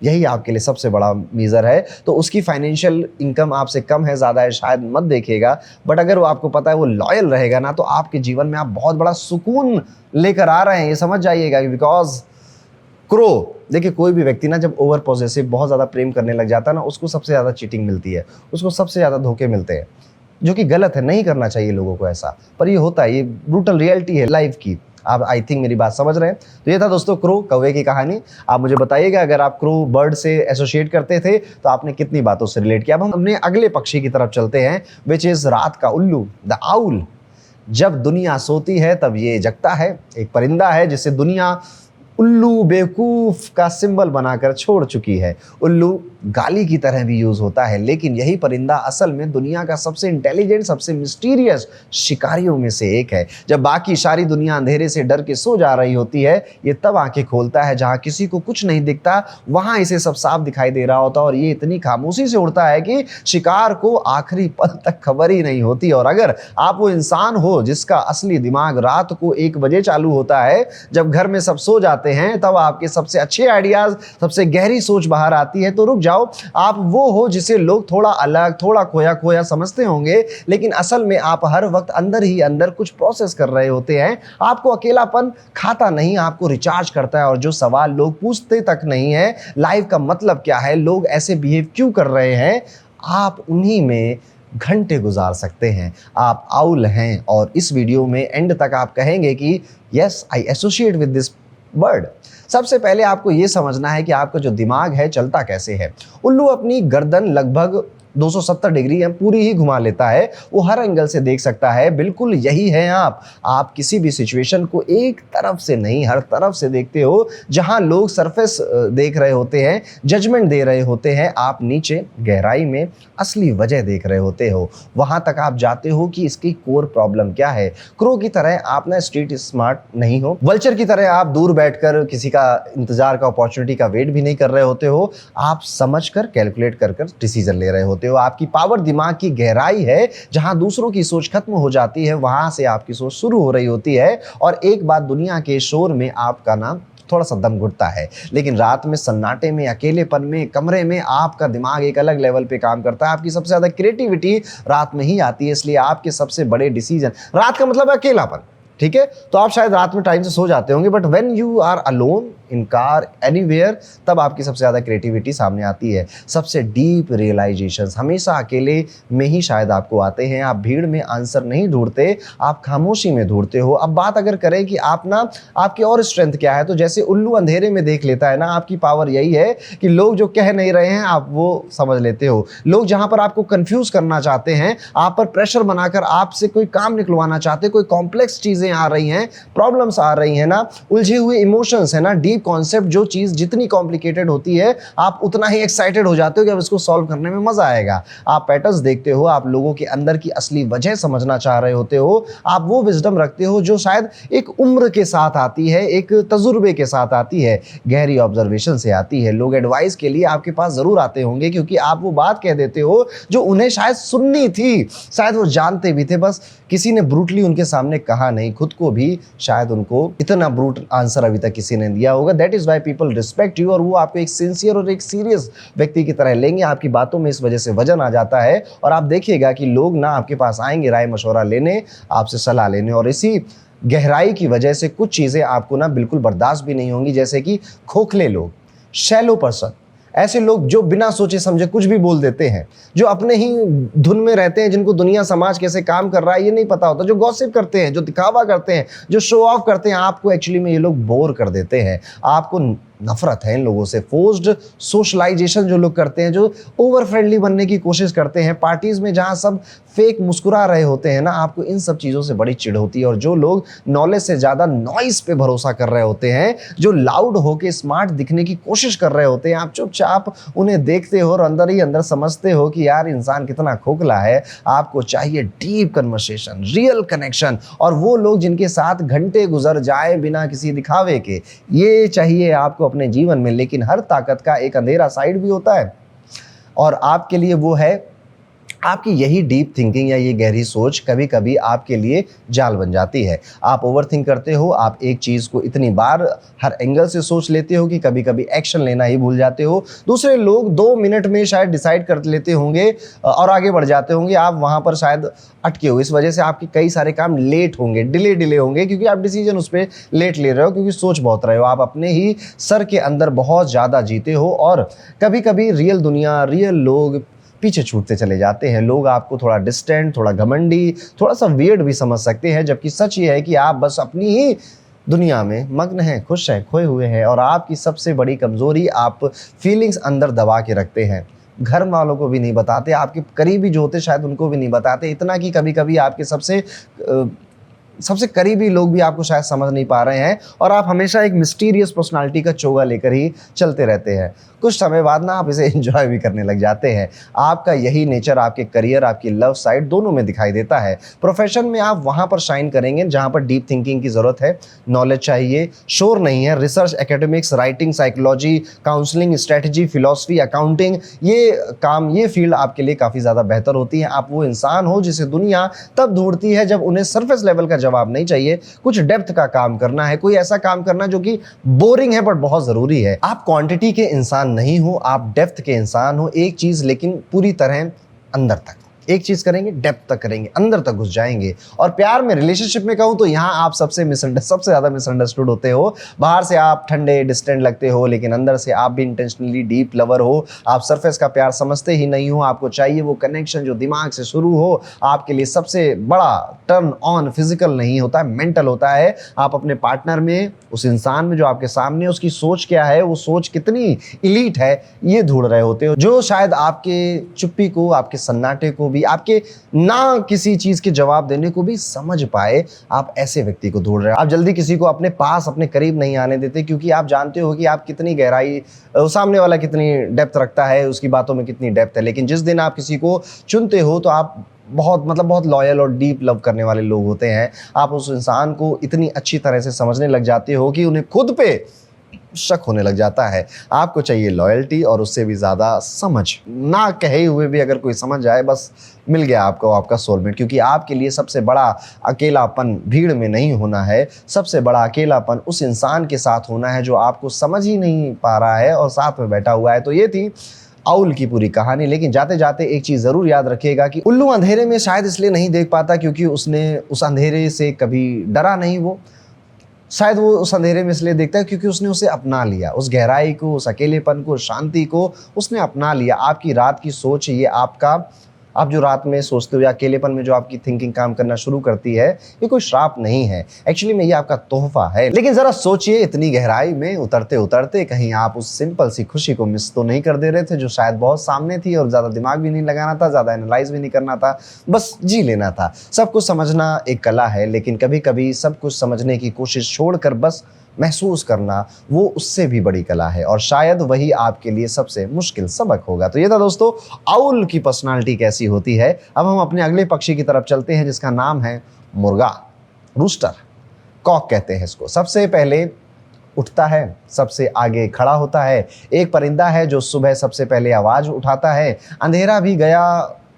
यही आपके लिए सबसे बड़ा मीज़र है। तो उसकी फाइनेंशियल इनकम आपसे कम है, ज़्यादा है, शायद मत देखिएगा, बट अगर वो आपको पता है वो लॉयल रहेगा ना, तो आपके जीवन में आप बहुत बड़ा सुकून लेकर आ रहे हैं, ये समझ जाइएगा। बिकॉज क्रो, देखिए कोई भी व्यक्ति ना जब ओवर पॉजेसिव बहुत ज़्यादा प्रेम करने लग जाता है ना, उसको सबसे ज़्यादा चीटिंग मिलती है, उसको सबसे ज़्यादा धोखे मिलते हैं, जो कि गलत है, नहीं करना चाहिए लोगों को ऐसा, पर ये होता है, ये ब्रूटल रियलिटी है लाइफ की। आप आई थिंक मेरी बात समझ रहे हैं। तो ये था दोस्तों क्रो, कौवे की कहानी। आप मुझे बताइएगा अगर आप क्रो बर्ड से एसोसिएट करते थे तो आपने कितनी बातों से रिलेट किया। अब हम अपने अगले पक्षी की तरफ चलते हैं, विच इज़ रात का उल्लू, द आउल। जब दुनिया सोती है तब ये जगता है। एक परिंदा है जिसे दुनिया उल्लू बेवकूफ़ का सिंबल बनाकर छोड़ चुकी है। उल्लू गाली की तरह भी यूज़ होता है, लेकिन यही परिंदा असल में दुनिया का सबसे इंटेलिजेंट, सबसे मिस्टीरियस शिकारियों में से एक है। जब बाकी सारी दुनिया अंधेरे से डर के सो जा रही होती है, ये तब आंखें खोलता है जहाँ किसी को कुछ नहीं दिखता, वहाँ इसे सब साफ दिखाई दे रहा होता, और ये इतनी खामोशी से उड़ता है कि शिकार को आखिरी पल तक खबर ही नहीं होती। और अगर आप वो इंसान हो जिसका असली दिमाग रात को 1 बजे चालू होता है, जब घर में सब सो जाते हैं, तब आपके सबसे अच्छे आइडियाज, सबसे गहरी सोच बाहर आती है, तो रुक जाओ, आप वो हो जिसे लोग थोड़ा अलग, थोड़ा खोया खोया समझते होंगे, लेकिन असल में आप हर वक्त अंदर ही अंदर कुछ प्रोसेस कर रहे होते हैं। आपको अकेलापन खाता नहीं, आपको रिचार्ज करता है। और जो सवाल लोग पूछते तक नहीं है, लाइफ का मतलब क्या है, लोग ऐसे बिहेव क्यों कर रहे हैं, आप उन्हीं में घंटे गुजार सकते हैं। आप आउल हैं, और इस वीडियो में एंड तक आप कहेंगे कि yes I associate with this bird. सबसे पहले आपको यह समझना है कि आपका जो दिमाग है चलता कैसे है। उल्लू अपनी गर्दन लगभग 270 डिग्री पूरी ही घुमा लेता है, वो हर एंगल से देख सकता है। बिल्कुल यही है आप किसी भी सिचुएशन को एक तरफ से नहीं, हर तरफ से देखते हो। जहां लोग सरफेस देख रहे होते हैं, जजमेंट दे रहे होते हैं, आप नीचे गहराई में असली वजह देख रहे होते हो। वहां तक आप जाते हो कि इसकी कोर प्रॉब्लम क्या है। क्रो की तरह आप ना स्ट्रीट स्मार्ट नहीं हो, वल्चर की तरह आप दूर बैठकर किसी का इंतजार का, अपॉर्चुनिटी का वेट भी नहीं कर रहे होते हो। आप समझ कर, कैलकुलेट कर डिसीजन ले रहे होते हो। हो। आपकी पावर दिमाग की गहराई है, जहां दूसरों की सोच खत्म हो जाती है वहां से आपकी सोच शुरू हो रही होती है। और एक बात, दुनिया के शोर में आपका नाम थोड़ा सा दम घुटता है, लेकिन रात में सन्नाटे में, अकेलेपन में, कमरे में आपका दिमाग एक अलग लेवल पे काम करता है। आपकी सबसे ज्यादा क्रिएटिविटी रात में ही आती है, इसलिए आपके सबसे बड़े डिसीजन, रात का मतलब है अकेलापन, ठीक है। तो आप शायद रात में टाइम से सो जाते होंगे, but when you are alone in car anywhere, तब आपकी सबसे ज़्यादा क्रिएटिविटी सामने आती है। सबसे डीप रियलाइजेशंस हमेशा अकेले में ही शायद आपको आते हैं। आप भीड़ में आंसर नहीं ढूंढते, आप खामोशी में ढूंढते हो। अब बात अगर करें कि आप ना, आपकी और स्ट्रेंथ क्या है, तो जैसे उल्लू अंधेरे में देख लेता है ना, आपकी पावर यही है कि लोग जो कह नहीं रहे हैं आप वो समझ लेते हो। लोग जहां पर आपको कंफ्यूज करना चाहते हैं, आप पर प्रेशर बनाकर आपसे कोई काम निकलवाना चाहते, कोई कॉम्प्लेक्स चीजें आ रही हैं, प्रॉब्लम्स आ रही हैं ना, उलझे हुए इमोशंस है ना, डीप कॉन्सेप्ट, जो चीज जितनी कॉम्प्लिकेटेड होती है आप उतना ही एक्साइटेड हो जाते हो कि अब इसको सॉल्व करने में मजा आएगा। आप पैटर्न्स देखते हो, आप लोगों के अंदर की असली वजह समझना चाह रहे होते हो। आप वो विजडम रखते हो जो शायद एक उम्र के साथ आती है, एक तजुर्बे के साथ आती है, गहरी ऑब्जर्वेशन से आती है। लोग एडवाइस के लिए आपके पास जरूर आते होंगे, क्योंकि आप वो बात कह देते हो जो उन्हें शायद सुननी थी, शायद वो जानते भी थे, बस किसी ने ब्रूटली उनके सामने कहा नहीं। खुद को भी शायद उनको इतना ब्रूट आंसर अभी तक किसी ने दिया होगा। That is why people respect you, और वो आपको एक सिंसियर और एक सीरियस व्यक्ति की तरह लेंगे। आपकी बातों में इस वजह से वजन आ जाता है, और आप देखिएगा कि लोग ना आपके पास आएंगे राय मशवरा लेने, आपसे सलाह लेने, और इसी गहराई की वजह से कुछ चीजें आपको ना बिल्कुल बर्दाश्त भी नहीं होंगी, जैसे कि खोखले लोग, शैलो पर्सन, ऐसे लोग जो बिना सोचे समझे कुछ भी बोल देते हैं, जो अपने ही धुन में रहते हैं, जिनको दुनिया समाज कैसे काम कर रहा है ये नहीं पता होता, जो गॉसिप करते हैं, जो दिखावा करते हैं, जो शो ऑफ करते हैं। आपको एक्चुअली में ये लोग बोर कर देते हैं। आपको नफरत है इन लोगों से। फोर्स्ड सोशलाइजेशन जो लोग करते हैं, जो ओवर फ्रेंडली बनने की कोशिश करते हैं, पार्टीज में जहां सब फेक मुस्कुरा रहे होते हैं ना, आपको इन सब चीज़ों से बड़ी चिढ़ होती है। और जो लोग नॉलेज से ज़्यादा नॉइस पे भरोसा कर रहे होते हैं, जो लाउड होके स्मार्ट दिखने की कोशिश कर रहे होते हैं, आप चुपचाप उन्हें देखते हो और अंदर ही अंदर समझते हो कि यार इंसान कितना खोखला है। आपको चाहिए डीप कन्वर्सेशन, रियल कनेक्शन, और वो लोग जिनके साथ घंटे गुजर जाए बिना किसी दिखावे के, ये चाहिए आपको अपने जीवन में। लेकिन हर ताकत का एक अंधेरा साइड भी होता है, और आपके लिए वो है आपकी यही डीप थिंकिंग या ये गहरी सोच कभी कभी आपके लिए जाल बन जाती है। आप ओवर थिंक करते हो, आप एक चीज़ को इतनी बार हर एंगल से सोच लेते हो कि कभी कभी एक्शन लेना ही भूल जाते हो। दूसरे लोग 2 मिनट में शायद डिसाइड कर लेते होंगे और आगे बढ़ जाते होंगे, आप वहाँ पर शायद अटके हो। इस वजह से आपके कई सारे काम लेट होंगे, डिले होंगे, क्योंकि आप डिसीजन उस पर लेट ले रहे हो, क्योंकि सोच बहुत रहे हो। आप अपने ही सर के अंदर बहुत ज़्यादा जीते हो, और कभी कभी रियल दुनिया, रियल लोग पीछे छूटते चले जाते हैं। लोग आपको थोड़ा डिस्टेंट, थोड़ा घमंडी, थोड़ा सा वियर्ड भी समझ सकते हैं, जबकि सच ये है कि आप बस अपनी ही दुनिया में मग्न हैं, खुश हैं, खोए हुए हैं। और आपकी सबसे बड़ी कमजोरी, आप फीलिंग्स अंदर दबा के रखते हैं, घर वालों को भी नहीं बताते, आपके करीबी जो होते शायद उनको भी नहीं बताते। इतना कि कभी कभी आपके सबसे करीबी लोग भी आपको शायद समझ नहीं पा रहे हैं, और आप हमेशा एक मिस्टीरियस पर्सनालिटी का चोगा लेकर ही चलते रहते हैं। कुछ समय बाद ना आप इसे एंजॉय भी करने लग जाते हैं। आपका यही नेचर आपके करियर, आपकी लव साइड दोनों में दिखाई देता है। प्रोफेशन में आप वहाँ पर शाइन करेंगे जहाँ पर डीप थिंकिंग की ज़रूरत है, नॉलेज चाहिए, शोर नहीं है। Research, academics, writing, psychology, counselling, strategy, philosophy, accounting, ये फील्ड आपके लिए काफ़ी ज़्यादा बेहतर होती है। आप वो इंसान हो जिसे दुनिया तब ढूंढती है जब उन्हें सरफेस लेवल का जवाब नहीं चाहिए, कुछ डेप्थ का काम करना है, कोई ऐसा काम करना जो कि बोरिंग है बट बहुत ज़रूरी है। आप क्वांटिटी के इंसान नहीं हो, आप डेप्थ के इंसान हो। एक चीज लेकिन पूरी तरह अंदर तक, एक चीज करेंगे डेप्थ तक करेंगे, अंदर तक घुस जाएंगे। और प्यार में, रिलेशनशिप में कहूं तो यहाँ आप सबसे ज्यादा मिसअंडरस्टूड होते हो। बाहर से आप ठंडे डिस्टेंट लगते हो, लेकिन अंदर से आप भी इंटेंशनली डीप लवर हो। आप सरफेस का प्यार समझते ही नहीं हो। आपको चाहिए वो कनेक्शन जो दिमाग से शुरू हो। आपके लिए सबसे बड़ा टर्न ऑन फिजिकल नहीं होता है, मेंटल होता है। आप अपने पार्टनर में, उस इंसान में जो आपके सामने, उसकी सोच क्या है, वो सोच कितनी इलीट है, ये ढूंढ रहे होते हो। जो शायद आपके चुप्पी को, आपके सन्नाटे को भी, आपके ना किसी चीज के जवाब देने को भी समझ पाए, आप ऐसे व्यक्ति को ढूंढ रहे हो। आप जल्दी किसी को अपने पास, अपने करीब नहीं आने देते, क्योंकि आप जानते हो कि आप कितनी गहराई, सामने वाला कितनी डेप्थ रखता है, उसकी बातों में कितनी डेप्थ है। लेकिन जिस दिन आप किसी को चुनते हो तो आप बहुत लॉयल और डीप लव करने वाले लोग होते हैं। आप उस इंसान को इतनी अच्छी तरह से समझने लग जाते हो कि उन्हें खुद पे शक होने लग जाता है। आपको चाहिए लॉयल्टी और उससे भी ज़्यादा समझ, ना कहे हुए भी अगर कोई समझ जाए बस मिल गया आपको आपका सोलमेट। क्योंकि आपके लिए सबसे बड़ा अकेलापन भीड़ में नहीं होना है, सबसे बड़ा अकेलापन उस इंसान के साथ होना है जो आपको समझ ही नहीं पा रहा है और साथ में बैठा हुआ है। तो ये थी आउल की पूरी कहानी। लेकिन जाते जाते एक चीज़ ज़रूर याद रखिएगा कि उल्लू अंधेरे में शायद इसलिए नहीं देख पाता क्योंकि उसने उस अंधेरे से कभी डरा नहीं। वो शायद वो उस अंधेरे में इसलिए देखता है क्योंकि उसने उसे अपना लिया, उस गहराई को, उस अकेलेपन को, शांति को उसने अपना लिया। आपकी रात की सोच, ये आप जो रात में सोचते हो या अकेलेपन में जो आपकी थिंकिंग काम करना शुरू करती है, ये कोई श्राप नहीं है, एक्चुअली में ये आपका तोहफा है। लेकिन जरा सोचिए, इतनी गहराई में उतरते उतरते कहीं आप उस सिंपल सी खुशी को मिस तो नहीं कर दे रहे थे जो शायद बहुत सामने थी और ज़्यादा दिमाग भी नहीं लगाना था, ज़्यादा एनालाइज भी नहीं करना था, बस जी लेना था। सब कुछ समझना एक कला है, लेकिन कभी कभी सब कुछ समझने की कोशिश छोड़कर बस महसूस करना, वो उससे भी बड़ी कला है और शायद वही आपके लिए सबसे मुश्किल सबक होगा। तो ये था दोस्तों आउल की पर्सनालिटी कैसी होती है। अब हम अपने अगले पक्षी की तरफ चलते हैं जिसका नाम है मुर्गा, रूस्टर, कॉक कहते हैं इसको। सबसे पहले उठता है, सबसे आगे खड़ा होता है, एक परिंदा है जो सुबह सबसे पहले आवाज़ उठाता है। अंधेरा भी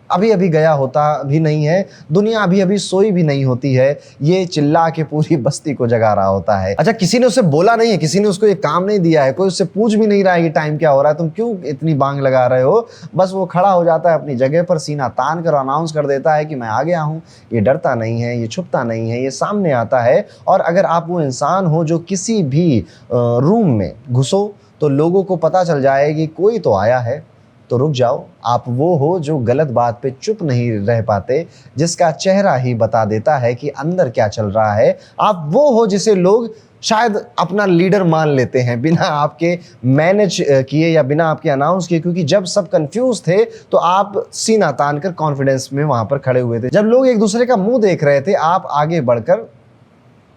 अभी अभी गया होता भी नहीं है, दुनिया अभी अभी सोई भी नहीं होती है, ये चिल्ला के पूरी बस्ती को जगा रहा होता है। अच्छा, किसी ने उसे बोला नहीं है, किसी ने उसको ये काम नहीं दिया है, कोई उससे पूछ भी नहीं रहा है कि टाइम क्या हो रहा है, तुम क्यों इतनी बांग लगा रहे हो। बस वो खड़ा हो जाता है अपनी जगह पर, सीना तान कर अनाउंस कर देता है कि मैं आ गया हूँ। ये डरता नहीं है, ये छुपता नहीं है, ये सामने आता है। और अगर आप वो इंसान हो जो किसी भी रूम में घुसो तो लोगों को पता चल जाए कि कोई तो आया है, तो रुक जाओ। आप वो हो जो गलत बात पे चुप नहीं रह पाते, जिसका चेहरा ही बता देता है कि अंदर क्या चल रहा है। आप वो हो जिसे लोग शायद अपना लीडर मान लेते हैं बिना आपके मैनेज किए या बिना आपके अनाउंस किए, क्योंकि जब सब कंफ्यूज थे तो आप सीना तान कर कॉन्फिडेंस में वहां पर खड़े हुए थे। जब लोग एक दूसरे का मुंह देख रहे थे, आप आगे बढ़कर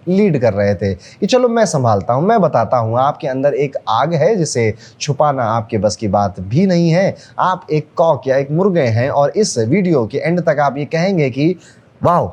लीड कर रहे थे कि चलो मैं संभालता हूं, मैं बताता हूं। आपके अंदर एक आग है जिसे छुपाना आपके बस की बात भी नहीं है। आप एक कॉक या एक मुर्गे हैं और इस वीडियो के एंड तक आप ये कहेंगे कि वाह,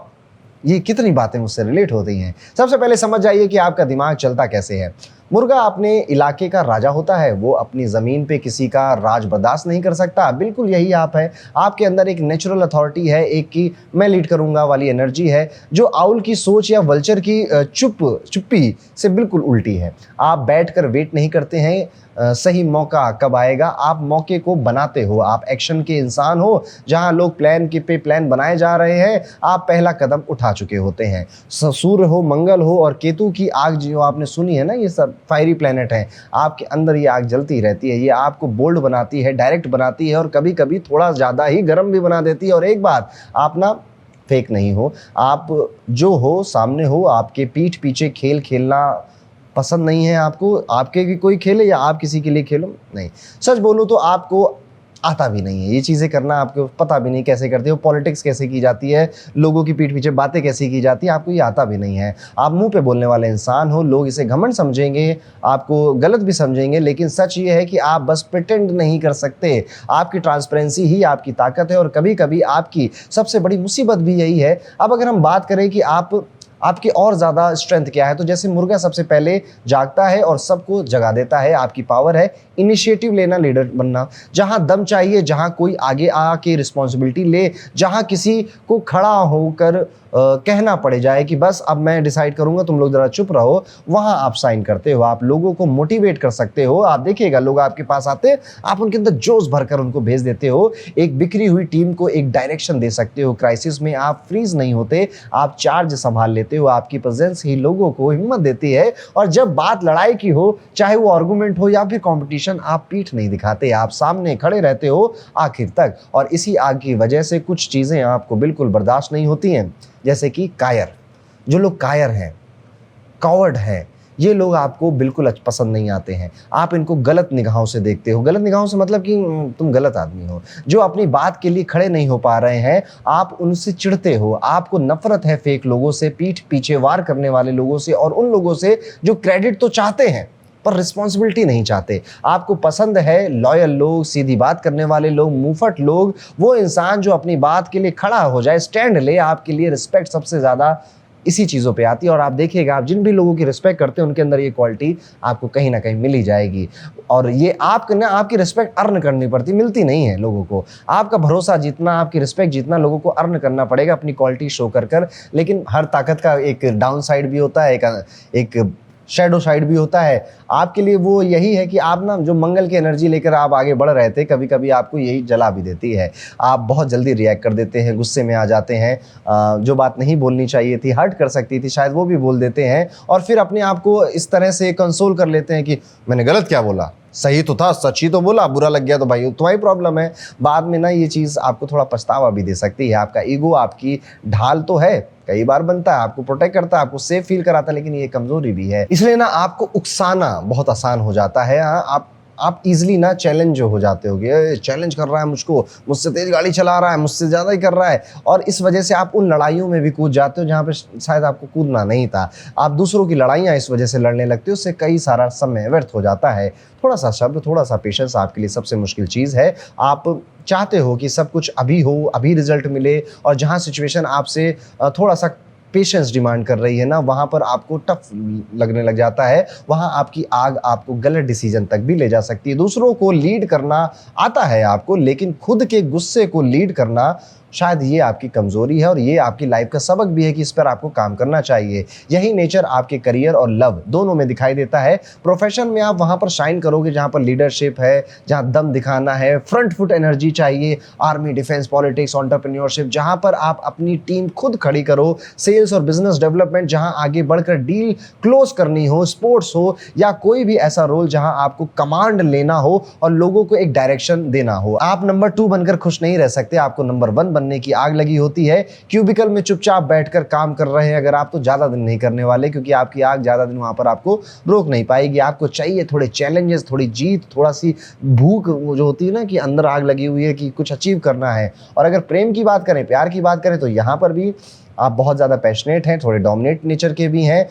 ये कितनी बातें मुझसे रिलेट होती हैं। सबसे पहले समझ जाइए कि आपका दिमाग चलता कैसे है। मुर्गा अपने इलाके का राजा होता है, वो अपनी ज़मीन पे किसी का राज बर्दाश्त नहीं कर सकता। बिल्कुल यही आप है। आपके अंदर एक नेचुरल अथॉरिटी है, एक की मैं लीड करूंगा वाली एनर्जी है, जो आउल की सोच या वल्चर की चुप्पी से बिल्कुल उल्टी है। आप बैठकर वेट नहीं करते हैं सही मौका कब आएगा, आप मौके को बनाते हो। आप एक्शन के इंसान हो। जहां लोग प्लान पे प्लान बनाए जा रहे हैं, आप पहला कदम उठा चुके होते हैं। सूर्य हो, मंगल हो और केतु की आग जो आपने सुनी है ना, ये सब फायरी प्लैनेट है। आपके अंदर ये आग जलती रहती है, ये आपको बोल्ड बनाती है, डायरेक्ट बनाती है और कभी कभी थोड़ा ज़्यादा ही गर्म भी बना देती है। और एक बात, आप ना फेक नहीं हो, आप जो हो सामने हो। आपके पीठ पीछे खेल खेलना पसंद नहीं है आपको, आपके भी कोई खेले या आप किसी के लिए खेलो नहीं। सच बोलूं तो आपको आता भी नहीं है ये चीज़ें करना, आपको पता भी नहीं कैसे करते हो, पॉलिटिक्स कैसे की जाती है, लोगों की पीठ पीछे बातें कैसे की जाती है, आपको ये आता भी नहीं है। आप मुंह पे बोलने वाले इंसान हो, लोग इसे घमंड समझेंगे, आपको गलत भी समझेंगे, लेकिन सच ये है कि आप बस प्रिटेंड नहीं कर सकते। आपकी ट्रांसपेरेंसी ही आपकी ताकत है और कभी कभी आपकी सबसे बड़ी मुसीबत भी यही है। अब अगर हम बात करें कि आपकी और ज़्यादा स्ट्रेंथ क्या है, तो जैसे मुर्गा सबसे पहले जागता है और सबको जगा देता है। आपकी पावर है इनिशिएटिव लेना, लीडर बनना। जहां दम चाहिए, जहां कोई आगे आके रिस्पॉन्सिबिलिटी ले, जहां किसी को खड़ा होकर कहना पड़े जाए कि बस अब मैं डिसाइड करूंगा, तुम लोग ज़रा चुप रहो, वहां आप साइन करते हो। आप लोगों को मोटिवेट कर सकते हो। आप देखिएगा, लोग आपके पास आते, आप उनके अंदर जोश भरकर उनको भेज देते हो। एक बिखरी हुई टीम को एक डायरेक्शन दे सकते हो। क्राइसिस में आप फ्रीज नहीं होते, आप चार्ज संभाल लेते हो। आपकी प्रेजेंस ही लोगों को हिम्मत देती है। और जब बात लड़ाई की हो, चाहे वो आर्गुमेंट हो या फिर कॉम्पिटिशन, आप पीठ नहीं दिखाते, आप सामने खड़े रहते हो आखिर तक। और इसी आग की वजह से कुछ चीज़ें आपको बिल्कुल बर्दाश्त नहीं होती हैं, जैसे कि कायर। जो लोग कायर हैं, कॉवर्ड हैं, ये लोग आपको बिल्कुल पसंद नहीं आते हैं। आप इनको गलत निगाहों से देखते हो। गलत निगाहों से मतलब कि तुम गलत आदमी हो। जो अपनी बात के लिए खड़े नहीं हो पा रहे हैं, आप उनसे चिढ़ते हो। आपको नफरत है फेक लोगों से, पीठ पीछे वार करने वाले लोगों से और उन लोगों से जो क्रेडिट तो चाहते हैं पर रिस्पॉन्सिबिलिटी नहीं चाहते। आपको पसंद है लॉयल लोग, सीधी बात करने वाले लोग, मुंहफट लोग, वो इंसान जो अपनी बात के लिए खड़ा हो जाए, स्टैंड ले। आपके लिए रिस्पेक्ट सबसे ज़्यादा इसी चीज़ों पे आती है। और आप देखिएगा, आप जिन भी लोगों की रिस्पेक्ट करते हैं उनके अंदर ये क्वालिटी आपको कहीं ना कहीं मिल ही जाएगी। और ये आपको ना आपकी रिस्पेक्ट अर्न करनी पड़ती, मिलती नहीं है लोगों को। आपका भरोसा जीतना, आपकी रिस्पेक्ट जीतना लोगों को अर्न करना पड़ेगा अपनी क्वालिटी शो कर। लेकिन हर ताकत का एक डाउन साइड भी होता है, एक शैडो साइड भी होता है। आपके लिए वो यही है कि आप ना जो मंगल की एनर्जी लेकर आप आगे बढ़ रहे थे, कभी कभी आपको यही जला भी देती है। आप बहुत जल्दी रिएक्ट कर देते हैं, गुस्से में आ जाते हैं, जो बात नहीं बोलनी चाहिए थी, हर्ट कर सकती थी शायद, वो भी बोल देते हैं। और फिर अपने आप को इस तरह से कंसोल कर लेते हैं कि मैंने गलत क्या बोला, सही तो था, सच ही तो बोला, बुरा लग गया तो भाई तुम्हारी प्रॉब्लम है। बाद में ना ये चीज़ आपको थोड़ा पछतावा भी दे सकती है। आपका ईगो आपकी ढाल तो है, कई बार बनता है, आपको प्रोटेक्ट करता है, आपको सेफ फील कराता है, लेकिन ये कमजोरी भी है। इसलिए ना आपको उकसाना बहुत आसान हो जाता है। हाँ, आप इजीली ना चैलेंज हो जाते होगे, चैलेंज कर रहा है मुझको, मुझसे तेज गाड़ी चला रहा है, मुझसे ज़्यादा ही कर रहा है। और इस वजह से आप उन लड़ाइयों में भी कूद जाते हो जहाँ पे शायद आपको कूदना नहीं था। आप दूसरों की लड़ाइयाँ इस वजह से लड़ने लगते हो, उससे कई सारा समय व्यर्थ हो जाता है। थोड़ा सा शब्द, थोड़ा सा पेशेंस आपके लिए सबसे मुश्किल चीज़ है। आप चाहते हो कि सब कुछ अभी हो, अभी रिजल्ट मिले, और जहाँ सिचुएशन आपसे थोड़ा सा पेशेंस डिमांड कर रही है ना, वहाँ पर आपको टफ लगने लग जाता है। वहाँ आपकी आग आपको गलत डिसीजन तक भी ले जा सकती है। दूसरों को लीड करना आता है आपको, लेकिन खुद के गुस्से को लीड करना शायद ये आपकी कमजोरी है। और ये आपकी लाइफ का सबक भी है कि इस पर आपको काम करना चाहिए। यही नेचर आपके करियर और लव दोनों में दिखाई देता है। प्रोफेशन में आप वहाँ पर शाइन करोगे जहाँ पर लीडरशिप है, जहाँ दम दिखाना है, फ्रंट फुट एनर्जी चाहिए, आर्मी, डिफेंस, पॉलिटिक्स, एंटरप्रेन्योरशिप, जहाँ पर आप अपनी टीम खुद खड़ी करो, सेल्स और बिजनेस डेवलपमेंट, जहाँ आगे बढ़कर डील क्लोज करनी हो, स्पोर्ट्स हो, या कोई भी ऐसा रोल जहाँ आपको कमांड लेना हो और लोगों को एक डायरेक्शन देना हो। आप नंबर 2 बनकर खुश नहीं रह सकते, आपको नंबर 1 बनने की आग लगी होती है। क्यूबिकल में चुपचाप बैठकर काम कर रहे हैं अगर आप, तो ज्यादा दिन नहीं करने वाले, क्योंकि आपकी आग ज्यादा दिन वहां पर आपको रोक नहीं पाएगी। आपको चाहिए थोड़े चैलेंजेस, थोड़ी जीत, थोड़ा सी भूख जो होती है ना कि अंदर आग लगी हुई है कि कुछ अचीव करना है। और अगर प्रेम की बात करें, प्यार की बात करें, तो यहाँ पर भी आप बहुत ज़्यादा पैशनेट हैं, थोड़े डोमिनेट नेचर के भी हैं,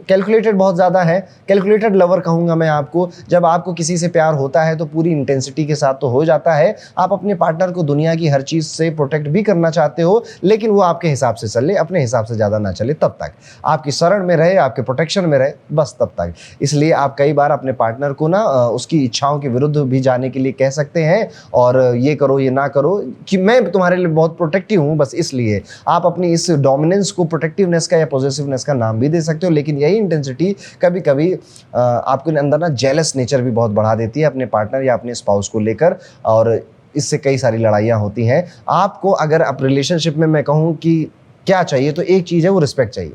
कैलकुलेटेड बहुत ज़्यादा है। कैलकुलेटेड लवर कहूँगा मैं आपको। जब आपको किसी से प्यार होता है तो पूरी इंटेंसिटी के साथ तो हो जाता है। आप अपने पार्टनर को दुनिया की हर चीज़ से प्रोटेक्ट भी करना चाहते हो, लेकिन वो आपके हिसाब से चले, अपने हिसाब से ज़्यादा ना चले, तब तक आपकी शरण में रहे, आपके प्रोटेक्शन में रहे, बस तब तक। इसलिए आप कई बार अपने पार्टनर को ना उसकी इच्छाओं के विरुद्ध भी जाने के लिए कह सकते हैं, और ये करो, ये ना करो, कि मैं तुम्हारे लिए बहुत प्रोटेक्टिव हूँ, बस इसलिए आप अपनी इस डोमिनेंस को प्रोटेक्टिवनेस का या पॉजिटिवनेस का नाम भी दे सकते हो। लेकिन यही इंटेंसिटी कभी कभी आपके अंदर ना जेलस नेचर भी बहुत बढ़ा देती है अपने पार्टनर या अपने स्पाउस को लेकर, और इससे कई सारी लड़ाइयाँ होती हैं। आपको अगर आप रिलेशनशिप में मैं कहूँ कि क्या चाहिए, तो एक चीज़ है, वो रिस्पेक्ट चाहिए।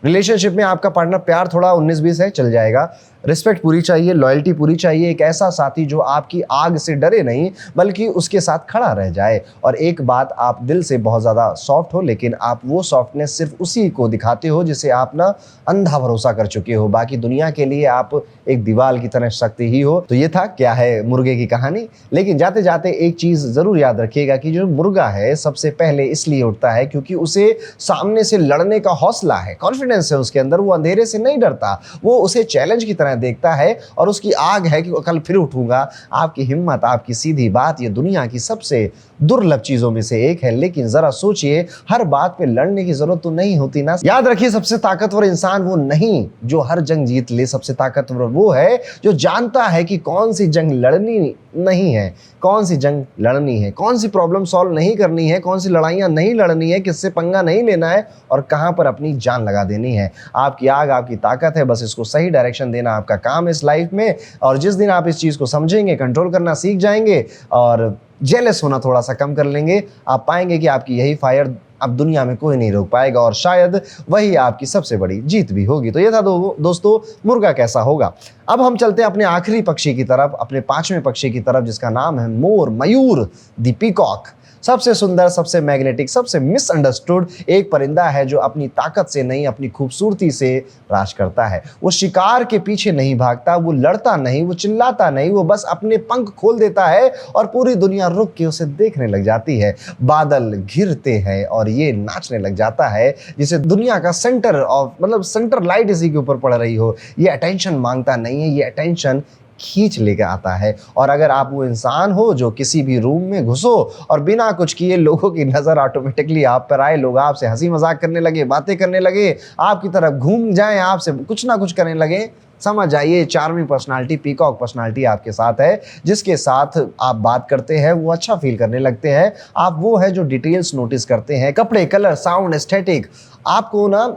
रिलेशनशिप में आपका पार्टनर प्यार थोड़ा 19-20 है, चल जाएगा, रिस्पेक्ट पूरी चाहिए, लॉयल्टी पूरी चाहिए, एक ऐसा साथी जो आपकी आग से डरे नहीं बल्कि उसके साथ खड़ा रह जाए। और एक बात, आप दिल से बहुत ज़्यादा सॉफ्ट हो, लेकिन आप वो सॉफ्टनेस सिर्फ उसी को दिखाते हो जिसे आप ना अंधा भरोसा कर चुके हो। बाकी दुनिया के लिए आप एक दीवार की तरह शक्ति ही हो। तो ये था क्या है मुर्गे की कहानी। लेकिन जाते जाते एक चीज़ ज़रूर याद रखिएगा कि जो मुर्गा है सबसे पहले इसलिए उठता है क्योंकि उसे सामने से लड़ने का हौसला है, कॉन्फिडेंस है उसके अंदर, वो अंधेरे से नहीं डरता, वो उसे चैलेंज की तरह देखता है, और उसकी आग है कि कल फिर उठूंगा। आपकी हिम्मत, आपकी सीधी बात, ये दुनिया की सबसे दुर्लभ चीजों में से एक है। लेकिन जरा सोचिए, हर बात पे लड़ने की जरूरत तो नहीं होती ना। याद रखिए, सबसे ताकतवर इंसान वो नहीं जो हर जंग जीत ले, सबसे ताकतवर वो है जो जानता है कि कौन सी जंग लड़नी नहीं है, कौन सी जंग लड़नी है, कौन सी प्रॉब्लम सॉल्व नहीं करनी है, कौन सी लड़ाइयां नहीं लड़नी है, किससे पंगा नहीं लेना है, और कहां पर अपनी जान लगा देनी है। आपकी आग आपकी ताकत है, बस इसको सही डायरेक्शन देना आपका काम है इस लाइफ में। और जिस दिन आप इस चीज़ को समझेंगे, कंट्रोल करना सीख जाएंगे और जेलस होना थोड़ा सा कम कर लेंगे, आप पाएंगे कि आपकी यही फायर अब दुनिया में कोई नहीं रोक पाएगा, और शायद वही आपकी सबसे बड़ी जीत भी होगी। तो ये था दोस्तों, मुर्गा कैसा होगा। अब हम चलते हैं अपने आखिरी पक्षी की तरफ, अपने 5वें पक्षी की तरफ, जिसका नाम है मोर, मयूर, द पीकॉक। सबसे सुंदर, सबसे मैग्नेटिक, सबसे मिसअंडरस्टूड एक परिंदा है जो अपनी ताकत से नहीं, अपनी खूबसूरती से राज करता है। वो शिकार के पीछे नहीं भागता, वो लड़ता नहीं, वो चिल्लाता नहीं, वो बस अपने पंख खोल देता है और पूरी दुनिया रुक के उसे देखने लग जाती है। बादल घिरते हैं और ये नाचने लग जाता है, जिसे दुनिया का सेंटर ऑफ, मतलब सेंटर लाइट इसी के ऊपर पड़ रही हो। ये अटेंशन मांगता नहीं है, ये अटेंशन खींच लेकर आता है। और अगर आप वो इंसान हो जो किसी भी रूम में घुसो और बिना कुछ किए लोगों की नज़र ऑटोमेटिकली आप पर आए, लोग आपसे हंसी मजाक करने लगे, बातें करने लगे, आपकी तरफ घूम जाएं, आपसे कुछ ना कुछ करने लगे, समझ जाइए चार्मिंग पर्सनालिटी, पीकॉक पर्सनालिटी आपके साथ है। जिसके साथ आप बात करते हैं वो अच्छा फील करने लगते हैं। आप वो है जो डिटेल्स नोटिस करते हैं, कपड़े, कलर, साउंड, एस्थेटिक। आपको ना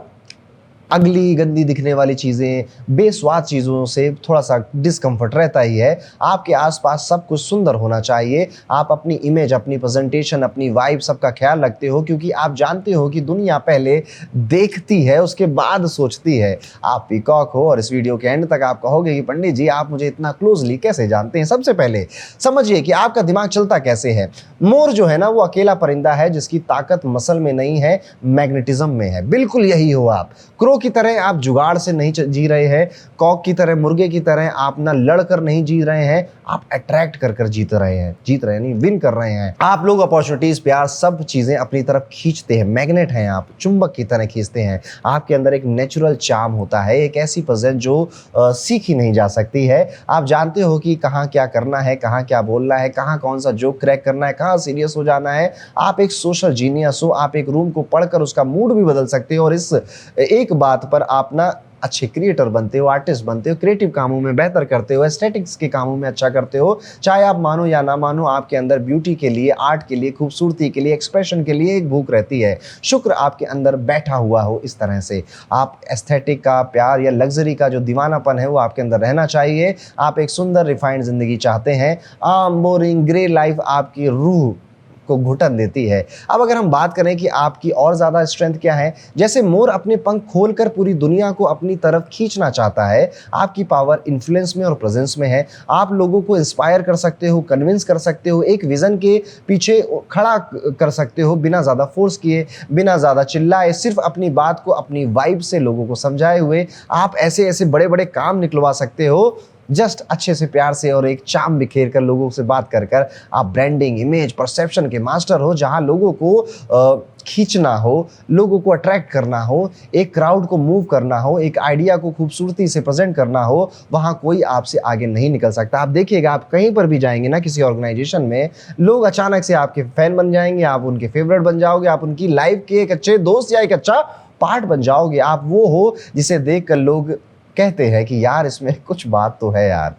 अगली गंदी दिखने वाली चीज़ें, बेस्वाद चीज़ों से थोड़ा सा डिस्कम्फर्ट रहता ही है। आपके आसपास सब कुछ सुंदर होना चाहिए। आप अपनी इमेज, अपनी प्रेजेंटेशन, अपनी वाइब सबका ख्याल रखते हो, क्योंकि आप जानते हो कि दुनिया पहले देखती है उसके बाद सोचती है। आप पीकॉक हो और इस वीडियो के एंड तक आप कहोगे कि पंडित जी आप मुझे इतना क्लोजली कैसे जानते हैं। सबसे पहले समझिए कि आपका दिमाग चलता कैसे है। मोर जो है ना वो अकेला परिंदा है जिसकी ताकत मसल में नहीं है, मैग्नेटिज्म में है। बिल्कुल यही हो आप। क्रो की तरह आप जुगाड़ से नहीं जी रहे हैं, कॉक की तरह, मुर्गे की तरह आप ना लड़कर नहीं जी रहे हैं, आप अट्रैक्ट कर कर जीत रहे हैं नहीं, विन कर रहे हैं। आप लोग अपॉर्चुनिटीज, प्यार, सब चीजें अपनी तरफ खींचते हैं, मैग्नेट हैं आप, चुंबक की तरह खींचते हैं। आपके अंदर एक नेचुरल चार्म होता है, एक ऐसी प्रेजेंस जो सीखी नहीं जा सकती है। आप जानते हो कि कहाँ क्या करना है, कहाँ क्या बोलना है, कहाँ कौन सा जोक क्रैक करना है, कहाँ सीरियस हो जाना है। आप एक सोशल जीनियस हो। आप एक रूम को पढ़कर उसका मूड भी बदल सकते हो और इस एक बात पर आप ना अच्छे क्रिएटर बनते हो, आर्टिस्ट बनते हो, क्रिएटिव कामों में बेहतर करते हो, एस्थेटिक्स के कामों में अच्छा करते हो। चाहे आप मानो या ना मानो, आपके अंदर ब्यूटी के लिए, आर्ट के लिए, खूबसूरती के लिए, एक्सप्रेशन के लिए एक भूख रहती है। शुक्र आपके अंदर बैठा हुआ हो इस तरह से। आप एस्थेटिक का, प्यार या लग्जरी का जो दीवानापन है वो आपके अंदर रहना चाहिए। आप एक सुंदर रिफाइंड जिंदगी चाहते हैं। आम बोरिंग ग्रे लाइफ आपकी रूह को घुटन देती है। अब अगर हम बात करें कि आपकी और ज़्यादा स्ट्रेंथ क्या है, जैसे मोर अपने पंख खोलकर पूरी दुनिया को अपनी तरफ खींचना चाहता है, आपकी पावर इन्फ्लुएंस में और प्रेजेंस में है। आप लोगों को इंस्पायर कर सकते हो, कन्विंस कर सकते हो, एक विजन के पीछे खड़ा कर सकते हो, बिना ज़्यादा फोर्स किए, बिना ज़्यादा चिल्लाए, सिर्फ अपनी बात को अपनी वाइब से लोगों को समझाए हुए आप ऐसे ऐसे बड़े बड़े काम निकलवा सकते हो। जस्ट अच्छे से, प्यार से और एक चाम बिखेर कर लोगों से बात कर कर आप ब्रांडिंग, इमेज, परसेप्शन के मास्टर हो। जहां लोगों को खींचना हो, लोगों को अट्रैक्ट करना हो, एक क्राउड को मूव करना हो, एक आइडिया को खूबसूरती से प्रेजेंट करना हो, वहां कोई आपसे आगे नहीं निकल सकता। आप देखिएगा, आप कहीं पर भी जाएंगे ना किसी ऑर्गेनाइजेशन में, लोग अचानक से आपके फैन बन जाएंगे, आप उनके फेवरेट बन जाओगे, आप उनकी लाइफ के एक अच्छे दोस्त या एक अच्छा पार्ट बन जाओगे। आप वो हो जिसे देखकर लोग कहते हैं कि यार इसमें कुछ बात तो है यार।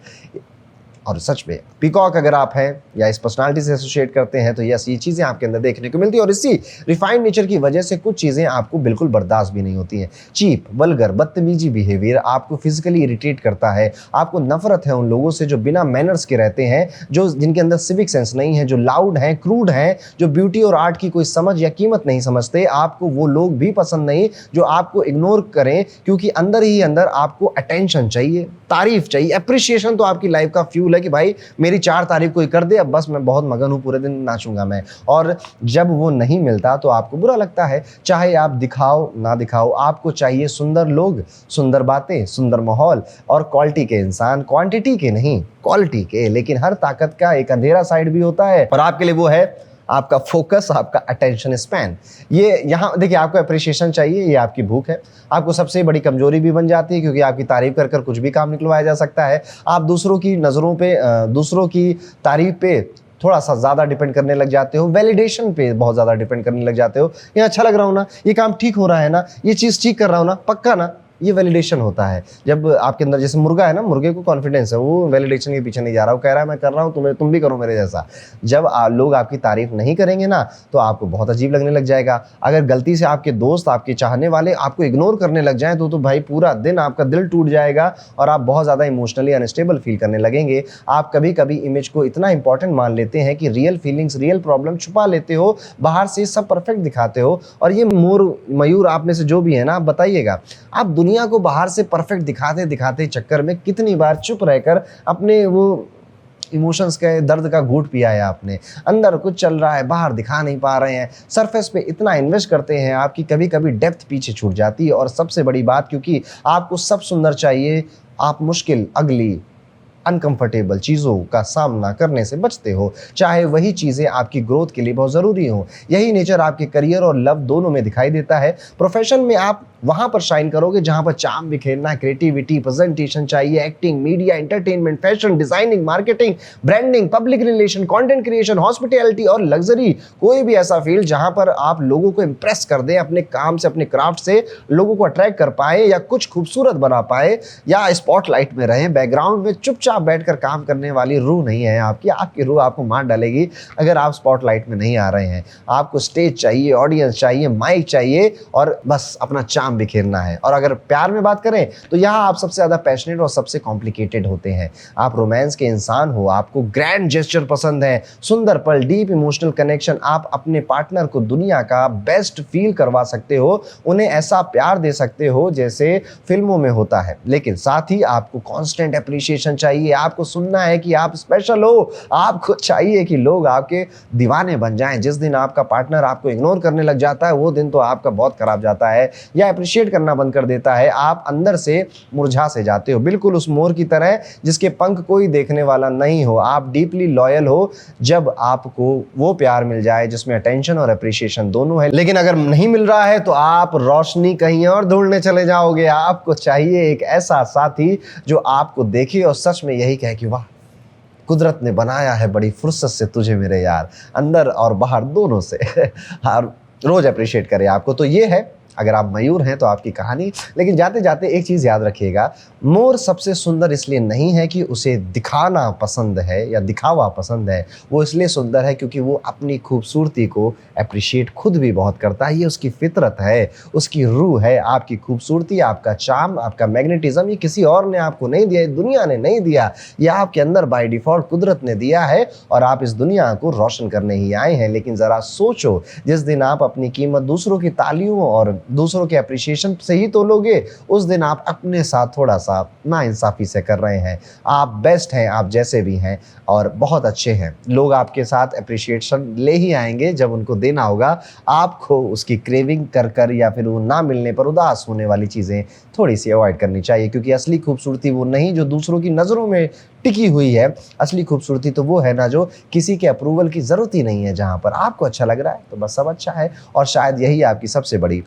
और सच में पीकॉक अगर आप हैं या इस पर्सनालिटी से एसोसिएट करते हैं तो यस, ये चीज़ें आपके अंदर देखने को मिलती है। और इसी रिफाइंड नेचर की वजह से कुछ चीज़ें आपको बिल्कुल बर्दाश्त भी नहीं होती हैं। चीप, वल्गर, बदतमीजी बिहेवियर आपको फिजिकली इरिटेट करता है। आपको नफरत है उन लोगों से जो बिना मैनर्स के रहते हैं, जो जिनके अंदर सिविक सेंस नहीं है, जो लाउड हैं, क्रूड हैं, जो ब्यूटी और आर्ट की कोई समझ या कीमत नहीं समझते। आपको वो लोग भी पसंद नहीं जो आपको इग्नोर करें, क्योंकि अंदर ही अंदर आपको अटेंशन चाहिए, तारीफ चाहिए, अप्रिशिएशन। तो आपकी लाइफ का फ्यूल है कि भाई मेरी 4 तारीफ कोई कर दे, अब बस मैं बहुत मगन हूँ, पूरे दिन नाचूंगा मैं। और जब वो नहीं मिलता तो आपको बुरा लगता है। चाहे आप दिखाओ ना दिखाओ, आपको चाहिए सुंदर लोग, सुंदर बातें, सुंदर माहौल और क्वालिटी के इंसान, क्वांटिटी के नहीं, क्वालिटी के। लेकिन हर ताकत का एक अंधेरा साइड भी होता है और आपके लिए वो है आपका फोकस, आपका अटेंशन स्पैन। ये यहाँ देखिए, आपको अप्रिशिएशन चाहिए, ये आपकी भूख है। आपको सबसे बड़ी कमजोरी भी बन जाती है, क्योंकि आपकी तारीफ कर कर कुछ भी काम निकलवाया जा सकता है। आप दूसरों की नज़रों पे, दूसरों की तारीफ पे थोड़ा सा ज़्यादा डिपेंड करने लग जाते हो, वैलिडेशन पे बहुत ज़्यादा डिपेंड करने लग जाते हो। ये अच्छा लग रहा हो ना, ये काम ठीक हो रहा है ना, ये चीज़ ठीक कर रहा हो ना, पक्का ना, ये वैलिडेशन होता है। जब आपके अंदर, जैसे मुर्गा है ना, मुर्गे को कॉन्फिडेंस है, वो वैलिडेशन के पीछे नहीं जा रहा, वो कह रहा है मैं कर रहा हूँ, तुम भी करो मेरे जैसा। जब लोग आपकी तारीफ नहीं करेंगे ना तो आपको बहुत अजीब लगने लग जाएगा। अगर गलती से आपके दोस्त, आपके चाहने वाले आपको इग्नोर करने लग जाएं तो भाई पूरा दिन आपका दिल टूट जाएगा और आप बहुत ज़्यादा इमोशनली अनस्टेबल फील करने लगेंगे। आप कभी कभी इमेज को इतना इंपॉर्टेंट मान लेते हैं कि रियल फीलिंग्स, रियल प्रॉब्लम छुपा लेते हो, बाहर से सब परफेक्ट दिखाते हो। और ये मोर, मयूर आप में से जो भी है ना, आप बताइएगा, आप दुनिया को बाहर से परफेक्ट दिखाते दिखाते चक्कर में कितनी बार चुप रहकर अपने वो इमोशंस के दर्द का घूंट पिया है आपने। अंदर कुछ चल रहा है, बाहर दिखा नहीं पा रहे हैं, सरफेस पे इतना इन्वेस्ट करते हैं आपकी कभी कभी डेप्थ पीछे छूट जाती है। और सबसे बड़ी बात, क्योंकि आपको सब सुंदर चाहिए, आप मुश्किल, अगली, अनकंफर्टेबल चीज़ों का सामना करने से बचते हो, चाहे वही चीज़ें आपकी ग्रोथ के लिए बहुत ज़रूरी हो। यही नेचर आपके करियर और लव दोनों में दिखाई देता है। प्रोफेशन में आप वहाँ पर शाइन करोगे जहाँ पर चार्म बिखेरना, क्रिएटिविटी, प्रेजेंटेशन चाहिए, acting, media, entertainment, fashion, designing, marketing, branding, public relation, content creation, hospitality और लग्जरी। कोई भी ऐसा फील्ड जहाँ पर आप लोगों को इंप्रेस कर दें अपने काम से, अपने क्राफ्ट से, लोगों को अट्रैक्ट कर पाए या कुछ खूबसूरत बना पाए या स्पॉटलाइट में रहें, बैकग्राउंड में चुपचाप बैठकर काम करने वाली रूह नहीं है आपकी रूह आपको मार डालेगी अगर आप स्पॉटलाइट में नहीं आ रहे हैं। आपको स्टेज चाहिए, ऑडियंस चाहिए, माइक चाहिए और बस अपना चार्म बिखेरना है। और अगर प्यार में बात करें तो यहाँ आप सबसे ज़्यादा पैशनेट और सबसे कॉम्प्लिकेटेड होते हैं। आप रोमांस के इंसान हो, आपको ग्रैंड जेस्चर पसंद है, सुंदर पल, डीप इमोशनल कनेक्शन। आप अपने पार्टनर को दुनिया का बेस्ट फील करवा सकते हो, उन्हें ऐसा प्यार दे सकते हो जैसे फिल्मों में होता है। लेकिन साथ ही आपको कांस्टेंट एप्रिसिएशन चाहिए, आपको सुनना है कि आप स्पेशल हो, आपको चाहिए कि लोग आपके दीवाने बन जाएं। जिस दिन आपका पार्टनर आपको इग्नोर करने लग जाता है वो दिन तो आपका बहुत खराब जाता है या अप्रिशिएट करना बंद कर देता है। आप अंदर से मुरझा से जाते हो, बिल्कुल उस मोर की तरह जिसके पंख कोई देखने वाला नहीं हो। आप डीपली लॉयल हो जब आपको वो प्यार मिल जाए जिसमें अटेंशन और अप्रिशिएशन दोनों है। लेकिन अगर नहीं मिल रहा है तो आप रोशनी कहीं और ढूंढने चले जाओगे। आपको चाहिए एक ऐसा साथी जो आपको देखे और सच में यही कहे कि वाह, कुदरत ने बनाया है बड़ी फुर्सत से तुझे मेरे यार, अंदर और बाहर दोनों से। हर रोज अप्रिशिएट करे आपको। तो ये है अगर आप मयूर हैं तो आपकी कहानी। लेकिन जाते जाते एक चीज़ याद रखिएगा, मोर सबसे सुंदर इसलिए नहीं है कि उसे दिखाना पसंद है या दिखावा पसंद है, वो इसलिए सुंदर है क्योंकि वो अपनी खूबसूरती को अप्रिशिएट खुद भी बहुत करता है। ये उसकी फितरत है, उसकी रूह है। आपकी खूबसूरती, आपका चार्म, आपका मैग्नेटिज्म ये किसी और ने आपको नहीं दिया, दुनिया ने नहीं दिया, ये आपके अंदर बाय डिफॉल्ट कुदरत ने दिया है और आप इस दुनिया को रोशन करने ही आए हैं। लेकिन ज़रा सोचो, जिस दिन आप अपनी कीमत दूसरों की तालियों और दूसरों के अप्रिशिएशन से ही तोलोगे, उस दिन आप अपने साथ थोड़ा सा नाइंसाफी से कर रहे हैं। आप बेस्ट हैं, आप जैसे भी हैं और बहुत अच्छे हैं। लोग आपके साथ अप्रिशिएशन ले ही आएंगे जब उनको देना होगा। आपको उसकी क्रेविंग कर कर या फिर वो ना मिलने पर उदास होने वाली चीज़ें थोड़ी सी अवॉइड करनी चाहिए, क्योंकि असली खूबसूरती वो नहीं जो दूसरों की नज़रों में टिकी हुई है। असली खूबसूरती तो वो है ना जो किसी के अप्रूवल की ज़रूरत ही नहीं है, जहाँ पर आपको अच्छा लग रहा है तो बस सब अच्छा है। और शायद यही आपकी सबसे बड़ी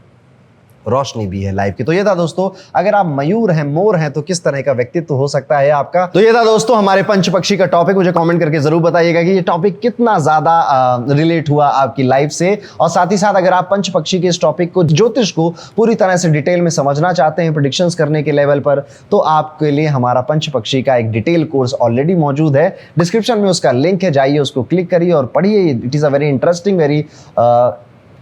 रोशनी भी है लाइफ की। तो ये था दोस्तों, अगर आप मयूर हैं, मोर हैं, तो किस तरह का व्यक्तित्व हो सकता है आपका। तो ये था दोस्तों हमारे पंच पक्षी का टॉपिक। मुझे कमेंट करके जरूर बताइएगा कि ये टॉपिक कितना ज्यादा रिलेट हुआ आपकी लाइफ से। और साथ ही साथ अगर आप पंच पक्षी के इस टॉपिक को, ज्योतिष को पूरी तरह से डिटेल में समझना चाहते हैं, प्रेडिक्शंस करने के लेवल पर, तो आपके लिए हमारा पंच पक्षी का एक डिटेल कोर्स ऑलरेडी मौजूद है। डिस्क्रिप्शन में उसका लिंक है, जाइए उसको क्लिक करिए और पढ़िए। It is a very interesting, very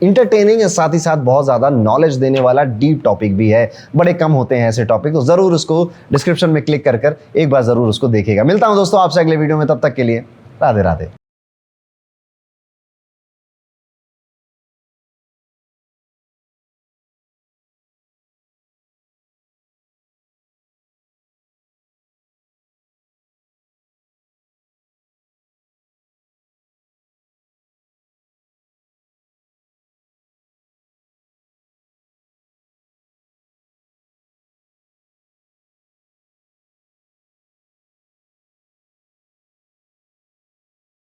entertaining है, साथ ही साथ बहुत ज़्यादा नॉलेज देने वाला डीप टॉपिक भी है। बड़े कम होते हैं ऐसे टॉपिक, तो ज़रूर उसको डिस्क्रिप्शन में क्लिक कर एक बार ज़रूर उसको देखिएगा। मिलता हूं दोस्तों आपसे अगले वीडियो में, तब तक के लिए राधे राधे।